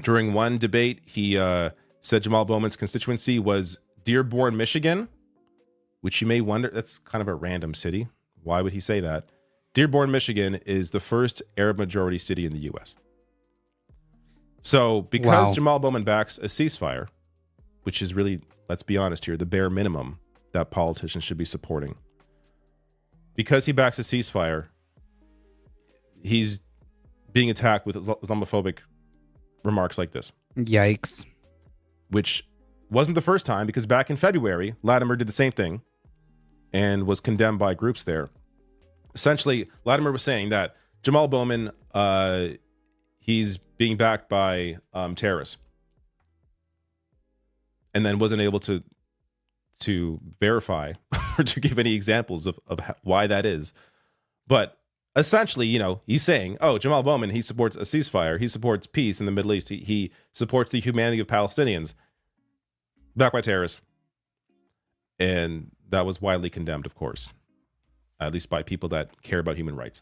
During one debate, he said Jamal Bowman's constituency was Dearborn, Michigan, which you may wonder, that's kind of a random city. Why would he say that? Dearborn, Michigan is the first Arab majority city in the U.S. So because Wow. Jamal Bowman backs a ceasefire, which is really, let's be honest here, the bare minimum that politicians should be supporting. Because he backs a ceasefire, he's being attacked with Islamophobic remarks like this. Yikes. Which wasn't the first time, because back in February, Latimer did the same thing and was condemned by groups there. Essentially, Latimer was saying that Jamal Bowman, he's being backed by terrorists, and then wasn't able to verify or to give any examples of why that is. But essentially, you know, he's saying, oh, Jamal Bowman, he supports a ceasefire. He supports peace in the Middle East. He supports the humanity of Palestinians, backed by terrorists. And that was widely condemned, of course, at least by people that care about human rights.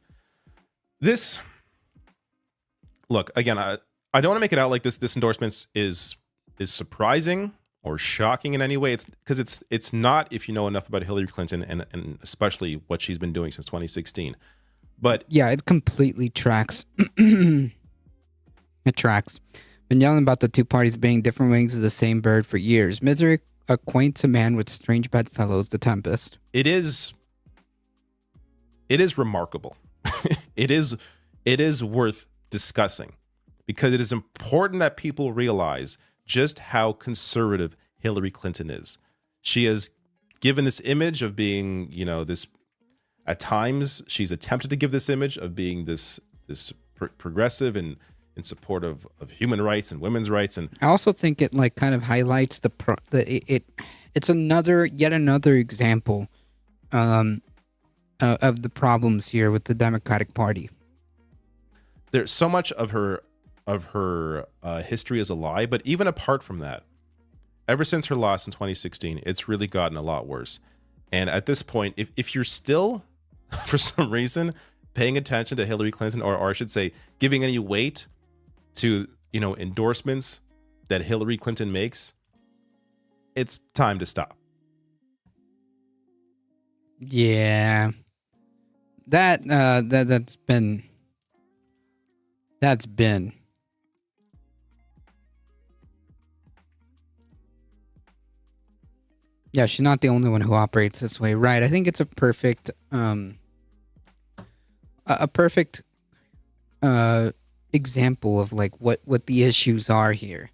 This, look, again, I don't want to make it out like this endorsement is surprising or shocking in any way. It's because it's not, if you know enough about Hillary Clinton and especially what she's been doing since 2016. But yeah, it completely tracks. It tracks. Been yelling about the two parties being different wings of the same bird for years. Misery acquaints a man with strange bedfellows, The Tempest. It is remarkable. It is worth discussing because it is important that people realize just how conservative Hillary Clinton is. She has given this image of being, this, at times she's attempted to give this image of being this progressive and in support of human rights and women's rights. And I also think it kind of highlights it's yet another example of the problems here with the Democratic Party. There's so much of her history is a lie, but even apart from that, ever since her loss in 2016, it's really gotten a lot worse. And at this point, if you're still, for some reason, paying attention to Hillary Clinton, or I should say, giving any weight to endorsements that Hillary Clinton makes, it's time to stop. Yeah, that's been. Yeah, she's not the only one who operates this way, right? I think it's a perfect example of what the issues are here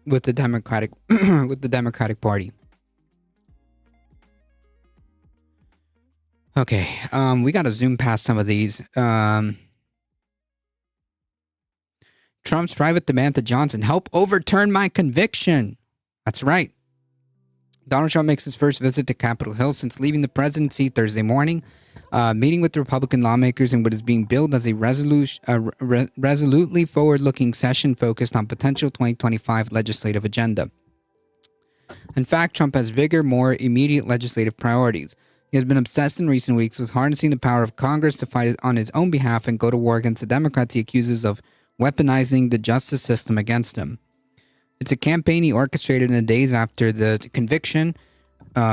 with the Democratic Party. Okay, we got to zoom past some of these. Trump's private demand to Johnson, help overturn my conviction. That's right. Donald Trump makes his first visit to Capitol Hill since leaving the presidency Thursday morning, meeting with Republican lawmakers in what is being billed as a resolutely forward-looking session focused on potential 2025 legislative agenda. In fact, Trump has bigger, more immediate legislative priorities. He has been obsessed in recent weeks with harnessing the power of Congress to fight on his own behalf and go to war against the Democrats he accuses of weaponizing the justice system against him. It's a campaign he orchestrated in the days after the conviction,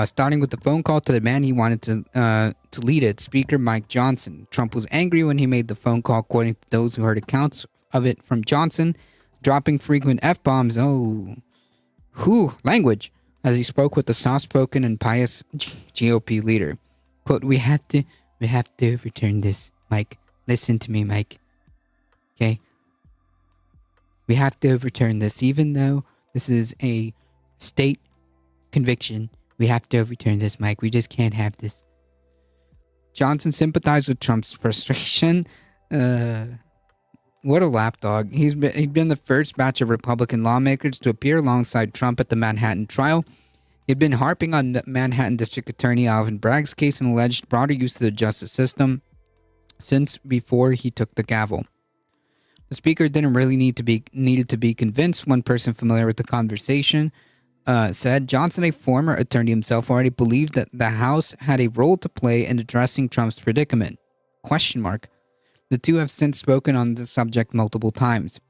starting with the phone call to the man he wanted to lead it, Speaker Mike Johnson. Trump was angry when he made the phone call, according to those who heard accounts of it from Johnson, dropping frequent F-bombs, language, as he spoke with the soft-spoken and pious GOP leader. Quote, we have to overturn this, Mike. Listen to me, Mike. Okay? We have to overturn this, even though this is a state conviction. We have to overturn this, Mike. We just can't have this. Johnson sympathized with Trump's frustration. What a lapdog. He'd been the first batch of Republican lawmakers to appear alongside Trump at the Manhattan trial. He'd been harping on Manhattan District Attorney Alvin Bragg's case and alleged broader use of the justice system since before he took the gavel. The speaker didn't really needed to be convinced. One person familiar with the conversation said Johnson, a former attorney himself, already believed that the House had a role to play in addressing Trump's predicament. ? The two have since spoken on the subject multiple times.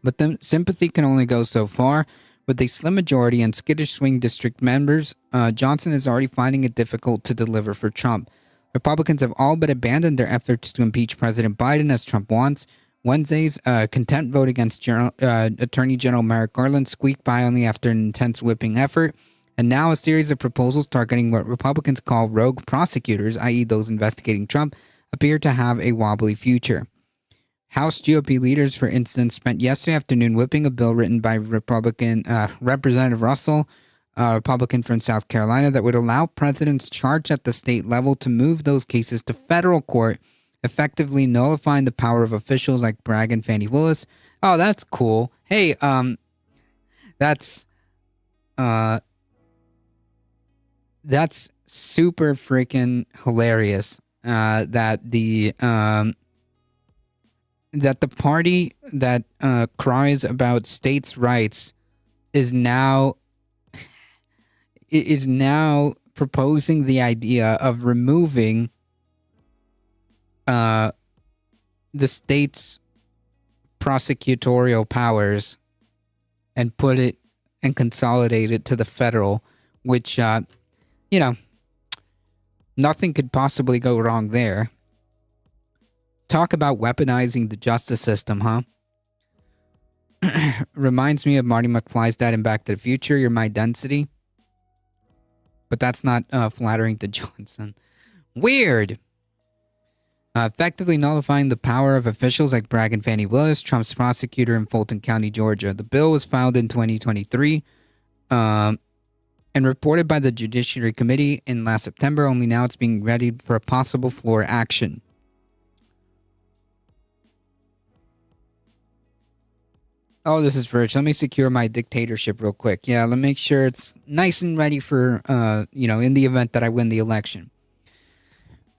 But the sympathy can only go so far. With a slim majority and skittish swing district members, Johnson is already finding it difficult to deliver for Trump. Republicans have all but abandoned their efforts to impeach President Biden as Trump wants. Wednesday's contempt vote against Attorney General Merrick Garland squeaked by only after an intense whipping effort, and now a series of proposals targeting what Republicans call rogue prosecutors, i.e. those investigating Trump, appear to have a wobbly future. House GOP leaders, for instance, spent yesterday afternoon whipping a bill written by Representative Russell, a Republican from South Carolina, that would allow presidents charged at the state level to move those cases to federal court, effectively nullifying the power of officials like Bragg and Fani Willis. Oh, that's cool. Hey, that's super freaking hilarious. That the party that cries about states' rights is now proposing the idea of removing the state's prosecutorial powers and put it and consolidate it to the federal, which, nothing could possibly go wrong there. Talk about weaponizing the justice system, huh? Reminds me of Marty McFly's dad in Back to the Future, "You're my density." But that's not flattering to Johnson. Weird. Effectively nullifying the power of officials like Bragg and Fannie Willis, Trump's prosecutor in Fulton County, Georgia. The bill was filed in 2023 and reported by the Judiciary Committee in last September. Only now it's being readied for a possible floor action. Oh, this is Verge. Let me secure my dictatorship real quick. Yeah, let me make sure it's nice and ready for, in the event that I win the election.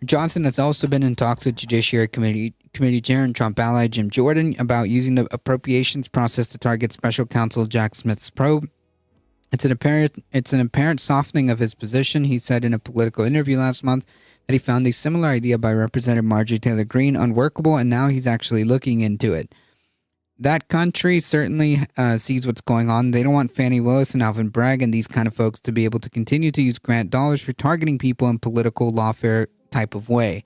Johnson has also been in talks with Judiciary Committee Chair and Trump ally Jim Jordan about using the appropriations process to target Special Counsel Jack Smith's probe. It's an apparent softening of his position. He said in a political interview last month that he found a similar idea by Representative Marjorie Taylor Greene unworkable, and now he's actually looking into it. That country certainly sees what's going on. They don't want Fannie Willis and Alvin Bragg and these kind of folks to be able to continue to use grant dollars for targeting people in political lawfare type of way.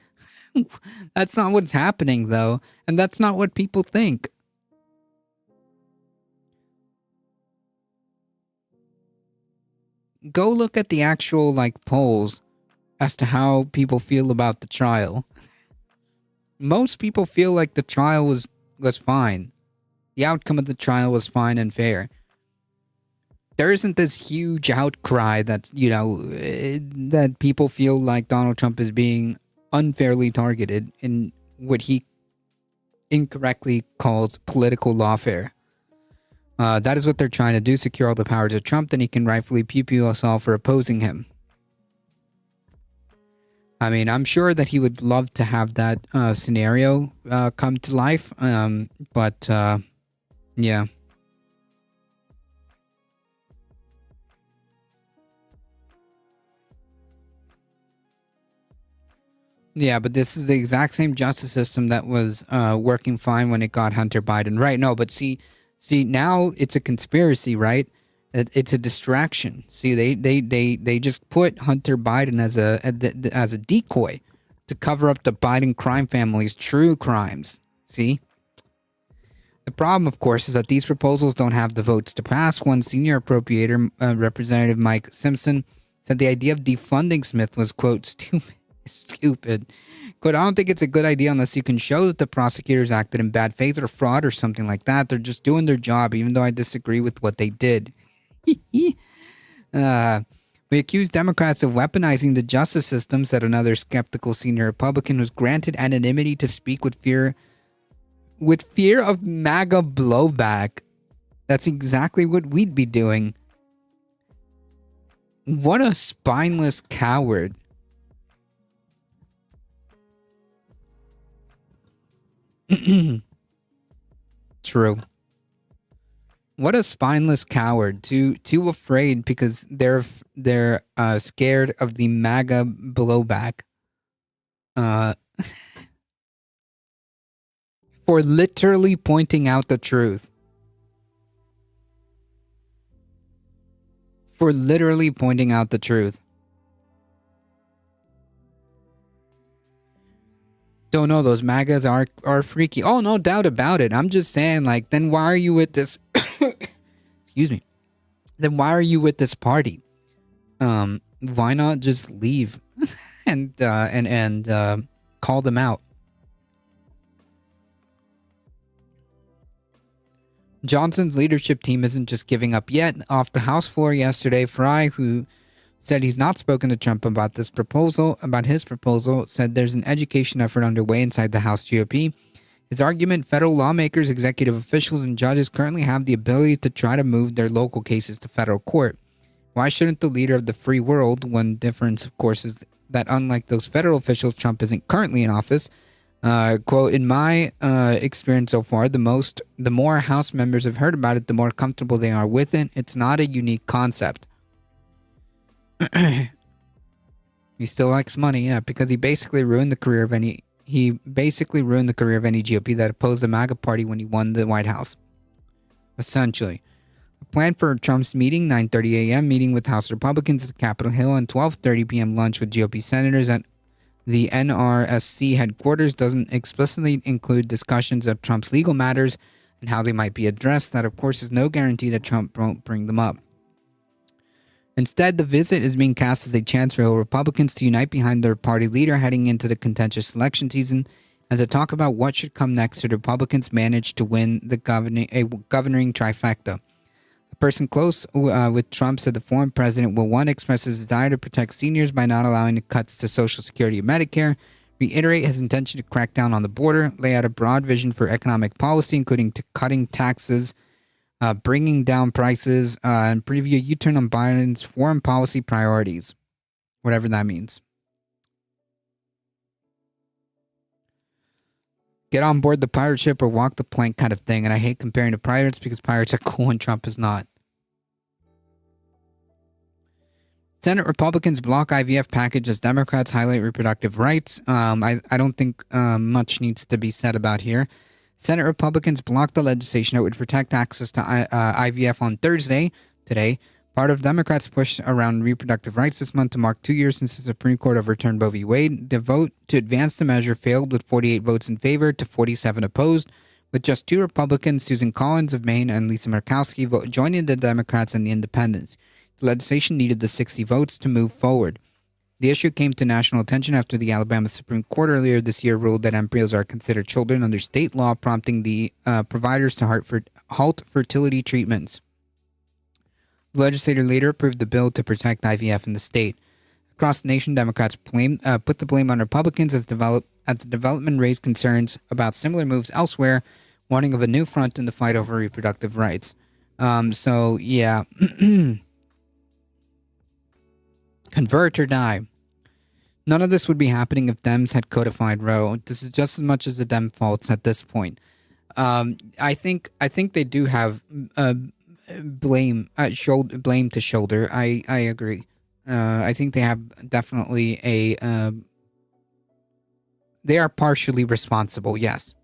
That's not what's happening, though, and that's not what people think. Go look at the actual, polls as to how people feel about the trial. Most people feel like the trial was fine. The outcome of the trial was fine and fair. There isn't this huge outcry that, that people feel like Donald Trump is being unfairly targeted in what he incorrectly calls political lawfare. That is what they're trying to do, secure all the power to Trump, then he can rightfully pew-pew us all for opposing him. I mean, I'm sure that he would love to have that scenario come to life, but yeah. Yeah, but this is the exact same justice system that was working fine when it got Hunter Biden. Right, no, but see, now it's a conspiracy, right? It's a distraction. See, they just put Hunter Biden as a decoy to cover up the Biden crime family's true crimes. See? The problem, of course, is that these proposals don't have the votes to pass. One senior appropriator, Representative Mike Simpson, said the idea of defunding Smith was, quote, stupid. Quote, I don't think it's a good idea unless you can show that the prosecutors acted in bad faith or fraud or something like that. They're just doing their job, even though I disagree with what they did. We accuse Democrats of weaponizing the justice system, said another skeptical senior Republican who's granted anonymity to speak with fear of MAGA blowback. That's exactly what we'd be doing. What a spineless coward. True. What a spineless coward. Too afraid because they're scared of the MAGA blowback. For literally pointing out the truth. For literally pointing out the truth. Don't know, those MAGAs are freaky. Oh, no doubt about it. I'm just saying, then why are you with this? Excuse me. Then why are you with this party? Why not just leave and call them out? Johnson's leadership team isn't just giving up yet. Off the House floor yesterday, Fry, who said he's not spoken to Trump about his proposal, said there's an education effort underway inside the House GOP. His argument, federal lawmakers, executive officials, and judges currently have the ability to try to move their local cases to federal court. Why shouldn't the leader of the free world? One difference, of course, is that unlike those federal officials, Trump isn't currently in office. Quote, in my experience so far, the more House members have heard about it, the more comfortable they are with it. It's not a unique concept. He still likes money, yeah, because he basically ruined the career of any he basically ruined the career of any GOP that opposed the MAGA party when he won the White House. Essentially. The plan for Trump's meeting, 9:30 a.m. meeting with House Republicans at Capitol Hill and 12:30 p.m. lunch with GOP senators at the NRSC headquarters, doesn't explicitly include discussions of Trump's legal matters and how they might be addressed. That, of course, is no guarantee that Trump won't bring them up. Instead, the visit is being cast as a chance for Republicans to unite behind their party leader heading into the contentious election season and to talk about what should come next should Republicans manage to win the governing trifecta. A person close with Trump said the former president will, one, express his desire to protect seniors by not allowing the cuts to Social Security and Medicare, reiterate his intention to crack down on the border, lay out a broad vision for economic policy, including cutting taxes, bringing down prices, and preview a U-turn on Biden's foreign policy priorities, whatever that means. Get on board the pirate ship or walk the plank kind of thing, and I hate comparing to pirates because pirates are cool and Trump is not. Senate Republicans block IVF package as Democrats highlight reproductive rights. I don't think much needs to be said about here. Senate Republicans blocked the legislation that would protect access to IVF on Thursday, today, part of Democrats' push around reproductive rights this month to mark 2 years since the Supreme Court overturned Roe v. Wade. The vote to advance the measure failed with 48 votes in favor to 47 opposed, with just 2 Republicans, Susan Collins of Maine and Lisa Murkowski, joining the Democrats and the Independents. The legislation needed the 60 votes to move forward. The issue came to national attention after the Alabama Supreme Court earlier this year ruled that embryos are considered children under state law, prompting the providers to halt fertility treatments. The legislature later approved the bill to protect IVF in the state. Across the nation, Democrats put the blame on Republicans as the development raised concerns about similar moves elsewhere, warning of a new front in the fight over reproductive rights. So, yeah. Convert or die. None of this would be happening if Dems had codified Roe. This is just as much as the Dem faults at this point. I think they do have blame to shoulder. I agree. I think they have definitely they are partially responsible. Yes.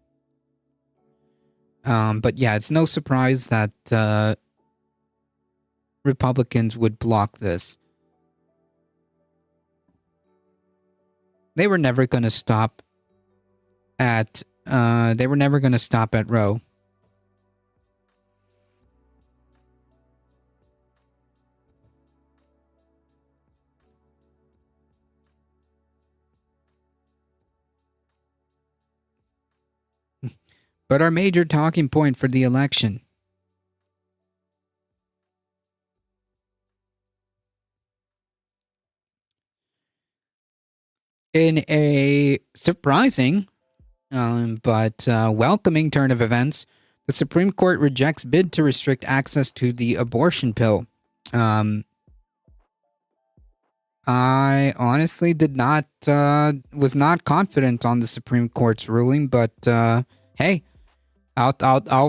But yeah, it's no surprise that Republicans would block this. They were never going to stop at Roe. But our major talking point for the election. In a surprising but welcoming turn of events, the Supreme Court rejects bid to restrict access to the abortion pill. I honestly was not confident on the Supreme Court's ruling, but hey, I'll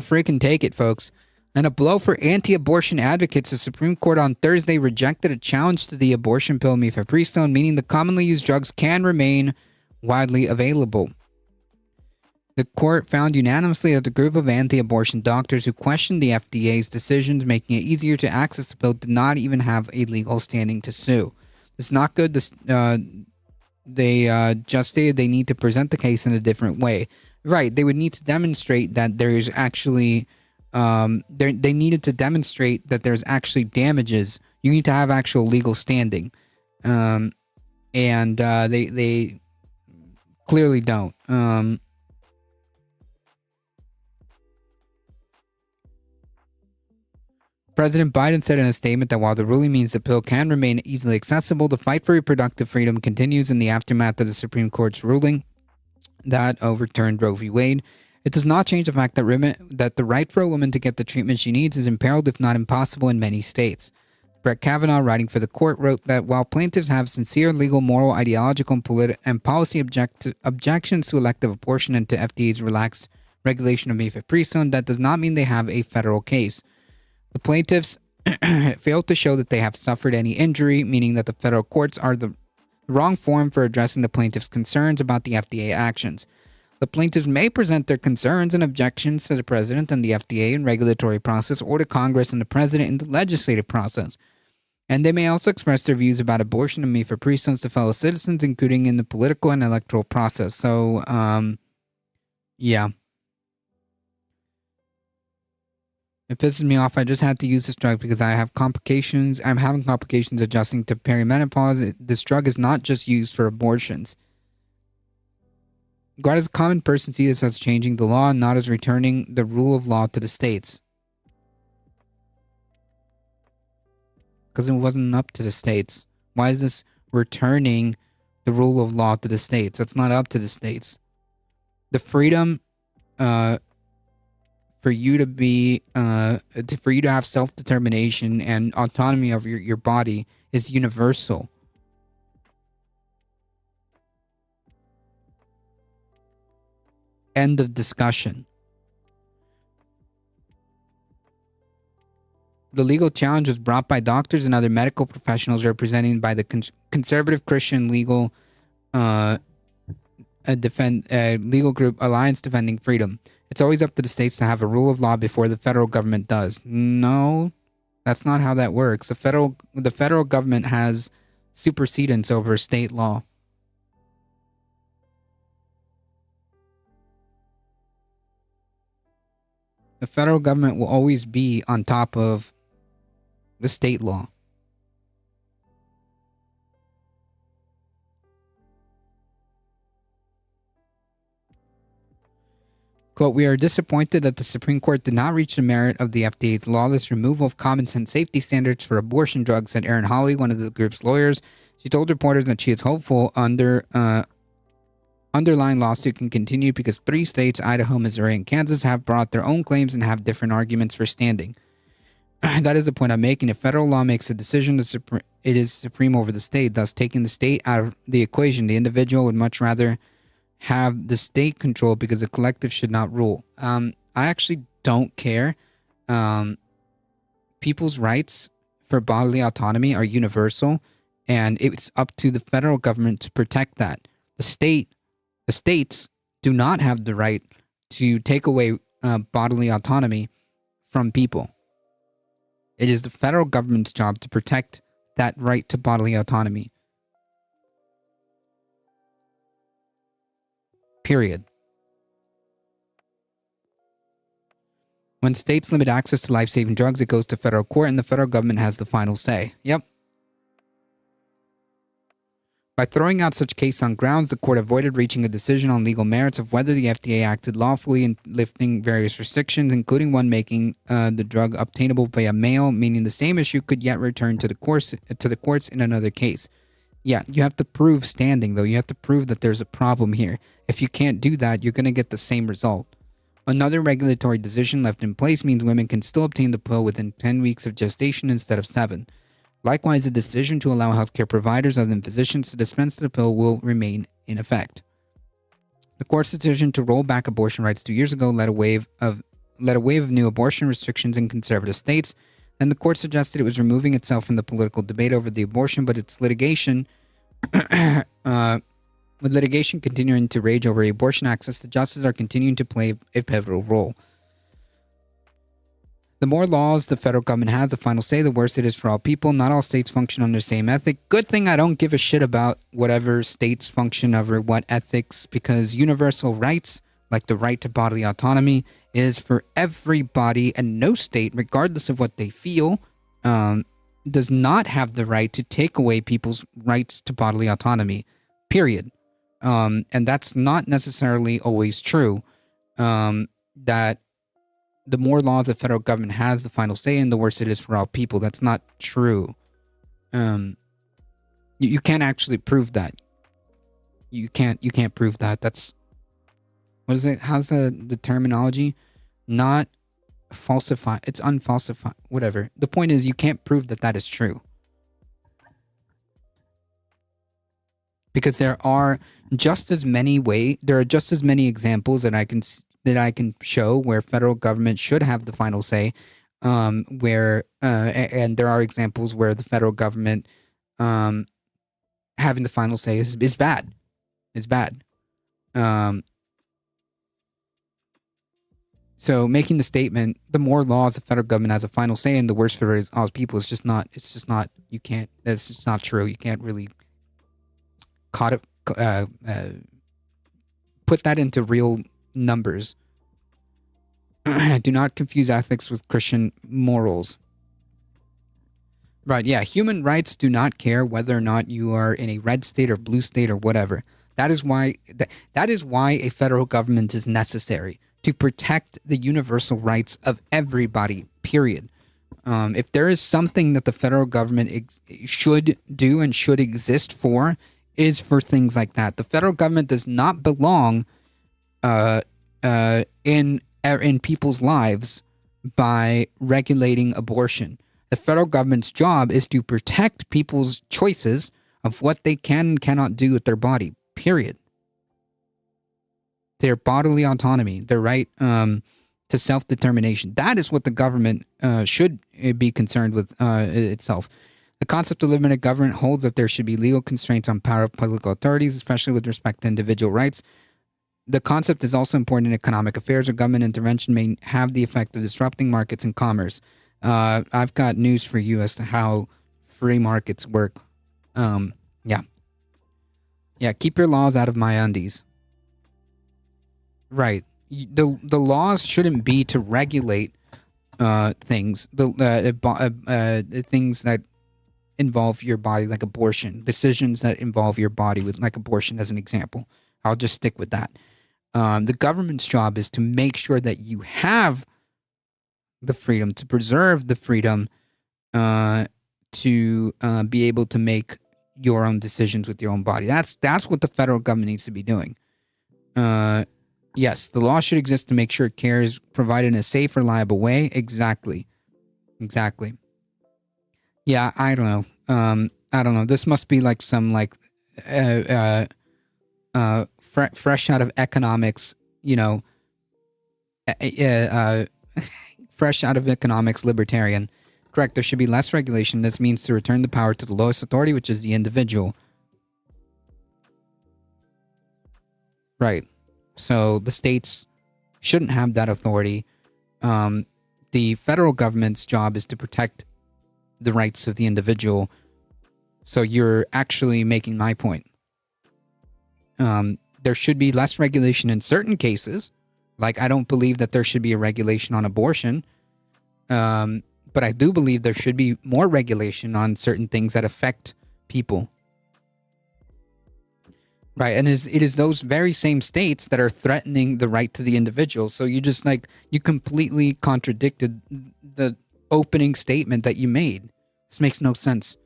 freaking take it, folks. And a blow for anti-abortion advocates, the Supreme Court on Thursday rejected a challenge to the abortion pill mifepristone, meaning the commonly used drugs can remain widely available. The court found unanimously that the group of anti-abortion doctors who questioned the FDA's decisions making it easier to access the pill did not even have a legal standing to sue. It's not good. They just stated they need to present the case in a different way. Right, they would need to demonstrate that there's actually... they needed to demonstrate that there's actually damages. You need to have actual legal standing. And they clearly don't. President Biden said in a statement that while the ruling means the pill can remain easily accessible, the fight for reproductive freedom continues in the aftermath of the Supreme Court's ruling that overturned Roe v. Wade. It does not change the fact that the right for a woman to get the treatment she needs is imperiled, if not impossible, in many states. Brett Kavanaugh, writing for the court, wrote that while plaintiffs have sincere legal, moral, ideological, and policy objections to elective abortion and to FDA's relaxed regulation of mifepristone, that does not mean they have a federal case. The plaintiffs failed to show that they have suffered any injury, meaning that the federal courts are the the wrong forum for addressing the plaintiff's concerns about the FDA actions. The plaintiffs may present their concerns and objections to the president and the FDA in regulatory process, or to Congress and the president in the legislative process. And they may also express their views about abortion and me-for pre-sons to fellow citizens, including in the political and electoral process. So, yeah. It pisses me off. I just had to use this drug because I have complications. I'm having complications adjusting to perimenopause. This drug is not just used for abortions. God, as a common person, see this as changing the law and not as returning the rule of law to the states. Because it wasn't up to the states. Why is this returning the rule of law to the states? That's not up to the states. The freedom for you to be for you to have self-determination and autonomy of your body is universal. End of discussion. The legal challenge was brought by doctors and other medical professionals represented by the conservative Christian legal legal group Alliance Defending Freedom. It's always up to the states to have a rule of law before the federal government does. No, that's not how that works. The federal government has supersedence over state law. The federal government will always be on top of the state law. Quote, we are disappointed that the Supreme Court did not reach the merit of the FDA's lawless removal of common sense safety standards for abortion drugs, said Erin Hawley, one of the group's lawyers. She told reporters that she is hopeful underlying lawsuit can continue because 3 states, Idaho, Missouri, and Kansas, have brought their own claims and have different arguments for standing. That is the point I'm making. If federal law makes a decision, it is supreme over the state, thus taking the state out of the equation. The individual would much rather have the state control because the collective should not rule. I actually don't care. People's rights for bodily autonomy are universal, and it's up to the federal government to protect that. The states do not have the right to take away bodily autonomy from people. It is the federal government's job to protect that right to bodily autonomy. Period. When states limit access to life-saving drugs, it goes to federal court, and the federal government has the final say. Yep. By throwing out such case on grounds, the court avoided reaching a decision on legal merits of whether the FDA acted lawfully in lifting various restrictions, including one making the drug obtainable via mail, meaning the same issue could yet return to the courts in another case. Yeah, you have to prove standing, though. You have to prove that there's a problem here. If you can't do that, you're going to get the same result. Another regulatory decision left in place means women can still obtain the pill within 10 weeks of gestation instead of 7. Likewise, a decision to allow healthcare providers other than physicians to dispense the pill will remain in effect. The court's decision to roll back abortion rights 2 years ago led a wave of new abortion restrictions in conservative states. Then the court suggested it was removing itself from the political debate over the abortion, but its litigation, with litigation continuing to rage over abortion access, the justices are continuing to play a pivotal role. The more laws the federal government has, the final say, the worse it is for all people. Not all states function under the same ethic. Good thing I don't give a shit about whatever states function over what ethics, because universal rights, like the right to bodily autonomy, is for everybody, and no state, regardless of what they feel, does not have the right to take away people's rights to bodily autonomy, period. And that's not necessarily always true, that the more laws the federal government has, the final say, and the worse it is for all people. That's not true. You can't actually prove that. You can't prove that. That's, what is it? How's the terminology? Not falsify. It's unfalsified. Whatever. The point is, you can't prove that that is true. Because there are just as many examples that I can show where federal government should have the final say, and there are examples where the federal government having the final say is bad. It's bad. So making the statement, the more laws the federal government has a final say in, the worse for all people, it's just not, you can't, that's just not true. You can't really put that into real numbers. Do not confuse ethics with Christian morals. Right, yeah, human rights do not care whether or not you are in a red state or blue state or whatever. That is why a federal government is necessary, to protect the universal rights of everybody, period. If there is something that the federal government should do and should exist for, is for things like that. The federal government does not belong in people's lives by regulating abortion. The federal government's job is to protect people's choices of what they can and cannot do with their body, period. Their bodily autonomy, their right to self-determination. That is what the government should be concerned with itself. The concept of limited government holds that there should be legal constraints on power of public authorities, especially with respect to individual rights. The concept is also important in economic affairs, where government intervention may have the effect of disrupting markets and commerce. I've got news for you as to how free markets work. Yeah, keep your laws out of my undies. Right. The laws shouldn't be to regulate things. Things that involve your body, like abortion. Decisions that involve your body, with like abortion as an example. I'll just stick with that. The government's job is to make sure that you have the freedom, to preserve the freedom to be able to make your own decisions with your own body. That's what the federal government needs to be doing. Yes, the law should exist to make sure care is provided in a safe, reliable way. Exactly. Yeah, I don't know. This must be like some fresh out of economics, fresh out of economics libertarian. Correct, there should be less regulation. This means to return the power to the lowest authority, which is the individual. Right. So the states shouldn't have that authority. The federal government's job is to protect the rights of the individual. So you're actually making my point. There should be less regulation in certain cases. Like, I don't believe that there should be a regulation on abortion. But I do believe there should be more regulation on certain things that affect people. Right, and it is those very same states that are threatening the right to the individual. So you just you completely contradicted the opening statement that you made. This makes no sense.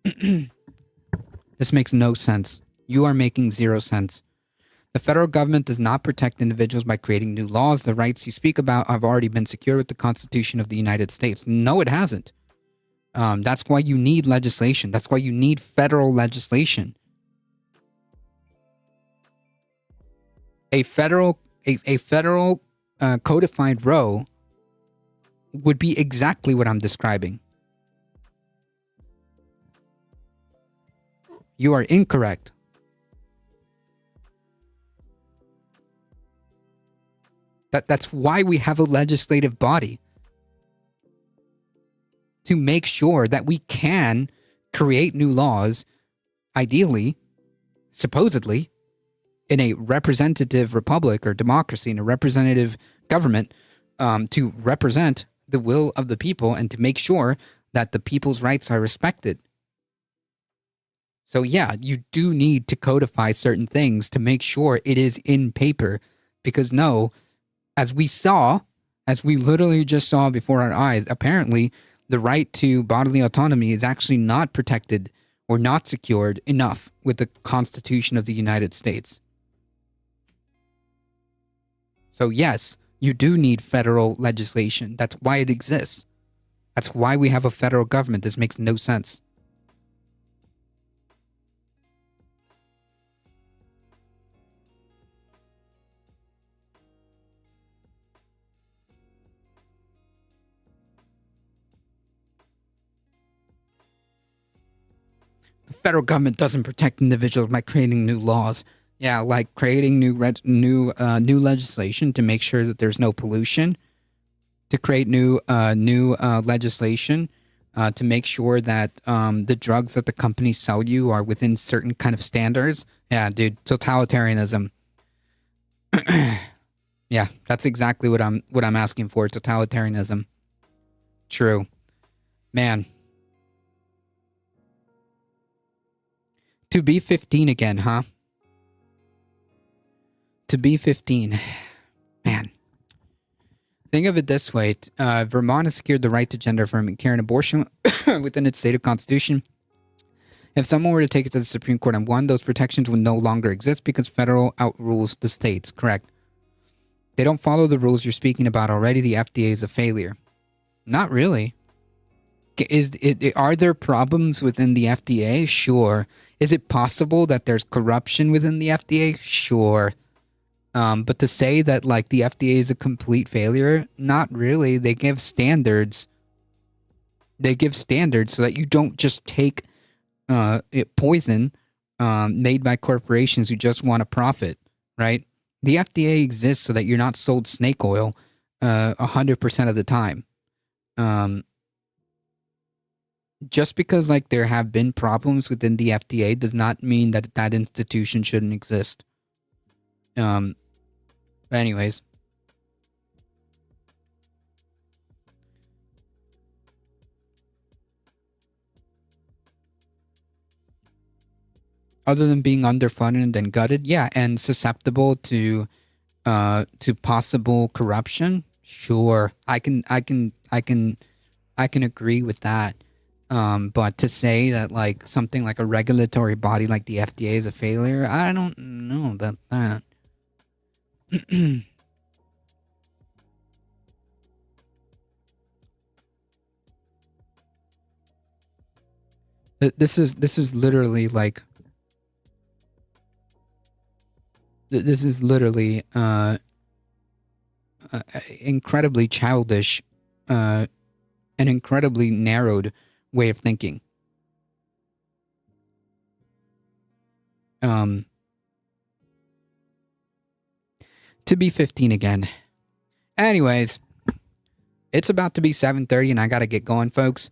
This makes no sense. You are making zero sense. The federal government does not protect individuals by creating new laws. The rights you speak about have already been secured with the Constitution of the United States. No, it hasn't. That's why you need legislation. That's why you need federal legislation. A federal codified row would be exactly what I'm describing. You are incorrect. That's why we have a legislative body. To make sure that we can create new laws, ideally, supposedly, in a representative republic or democracy, in a representative government, to represent the will of the people and to make sure that the people's rights are respected. So yeah, you do need to codify certain things to make sure it is in paper, because no, as we literally just saw before our eyes, apparently the right to bodily autonomy is actually not protected or not secured enough with the Constitution of the United States. So yes, you do need federal legislation. That's why it exists. That's why we have a federal government. This makes no sense. federal government doesn't protect individuals by creating new laws. Yeah, like creating new legislation to make sure that there's no pollution, to create new legislation to make sure that the drugs that the companies sell you are within certain kind of standards. Yeah, dude, totalitarianism. Yeah, that's exactly what I'm asking for. Totalitarianism. True, man. To be 15 again, huh? To be 15. Man. Think of it this way. Vermont has secured the right to gender affirming and carry an abortion within its state of constitution. If someone were to take it to the Supreme Court and won, those protections would no longer exist because federal outrules the states. Correct. They don't follow the rules you're speaking about already. The FDA is a failure. Not really. Are there problems within the FDA? Sure. Is it possible that there's corruption within the FDA? Sure. But to say that like the FDA is a complete failure, not really. They give standards. They give standards so that you don't just take poison made by corporations who just want to profit, right? The FDA exists so that you're not sold snake oil 100% of the time. Just because like there have been problems within the FDA does not mean that that institution shouldn't exist. Anyways. Other than being underfunded and gutted, yeah, and susceptible to possible corruption, sure. I can agree with that. But to say that like something like a regulatory body like the FDA is a failure, I don't know about that. This is literally like this is literally incredibly childish, an incredibly narrowed way of thinking. To be 15 again. Anyways, it's about to be 7:30 and I gotta get going, folks.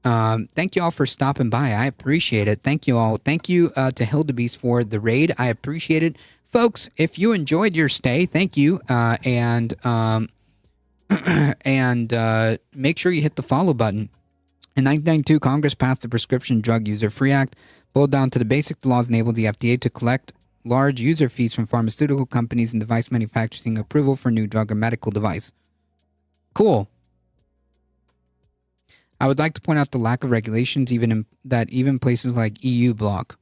Thank you all for stopping by. I appreciate it. Thank you all. Thank you to Hildebeest for the raid. I appreciate it. Folks, if you enjoyed your stay, thank you. And make sure you hit the follow button. In 1992, Congress passed the Prescription Drug User Free Act. Boiled down to the basic, the laws enabled the FDA to collect large user fees from pharmaceutical companies and device manufacturers seeking approval for new drug or medical device. Cool. I would like to point out the lack of regulations even places like EU block.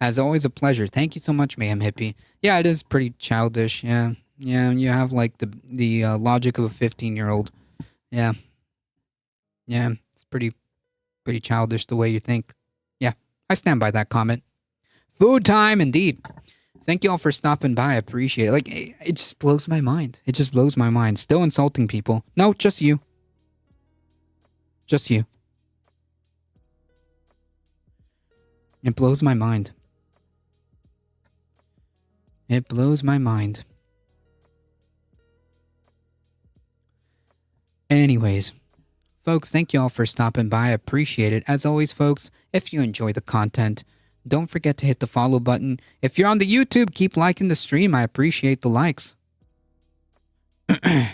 As always, a pleasure. Thank you so much, Mayhem Hippie. Yeah, it is pretty childish. Yeah, you have like the logic of a 15-year-old. Yeah, it's pretty childish the way you think. Yeah, I stand by that comment. Food time, indeed. Thank you all for stopping by. I appreciate it. Like, it just blows my mind. It just blows my mind. Still insulting people. No, just you. Just you. It blows my mind. It blows my mind. Anyways, folks, thank you all for stopping by. I appreciate it. As always, folks, if you enjoy the content, don't forget to hit the follow button. If you're on the YouTube, keep liking the stream. I appreciate the likes. I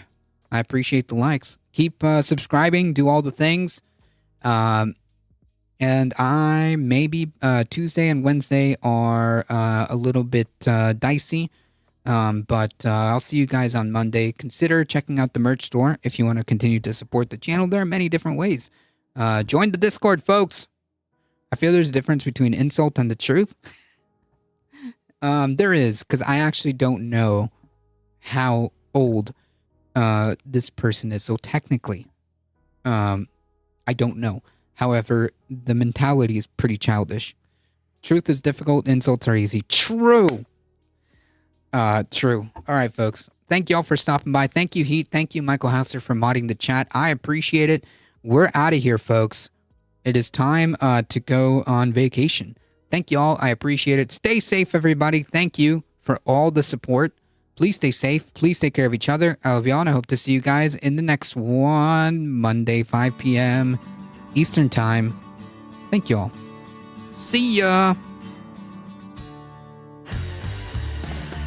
appreciate the likes. Keep subscribing, do all the things. And I maybe Tuesday and Wednesday are a little bit dicey. But I'll see you guys on Monday. Consider checking out the merch store if you want to continue to support the channel. There are many different ways. Join the Discord, folks. I feel there's a difference between insult and the truth. There is, because I actually don't know how old this person is. So technically, I don't know. However, the mentality is pretty childish. Truth is difficult, insults are easy. True. True. All right, folks. Thank you all for stopping by. Thank you, Heat. Thank you, Michael Hasser, for modding the chat. I appreciate it. We're out of here, folks. it is time to go on vacation. Thank you all. I appreciate it. Stay safe, everybody. Thank you for all the support. Please stay safe. Please take care of each other. I love y'all, and I hope to see you guys in the next one, Monday, 5 p.m. Eastern Time. Thank you all. See ya.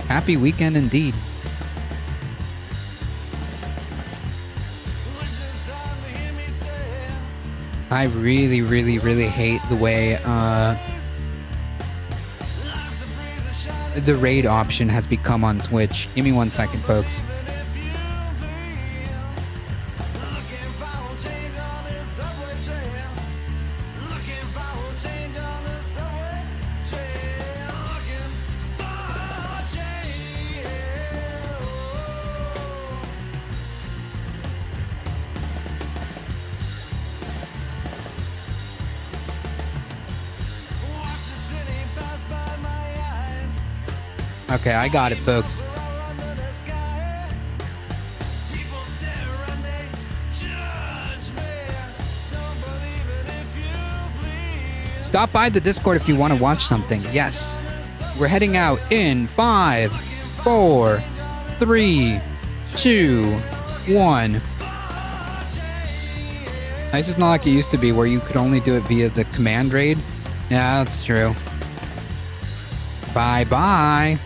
Happy weekend indeed. I really, really, really hate the way the raid option has become on Twitch. Give me 1 second, folks. Okay, I got it, folks. Stop by the Discord if you want to watch something. Yes. We're heading out in 5, 4, 3, 2, 1. This is not like it used to be where you could only do it via the command raid. Yeah, that's true. Bye-bye.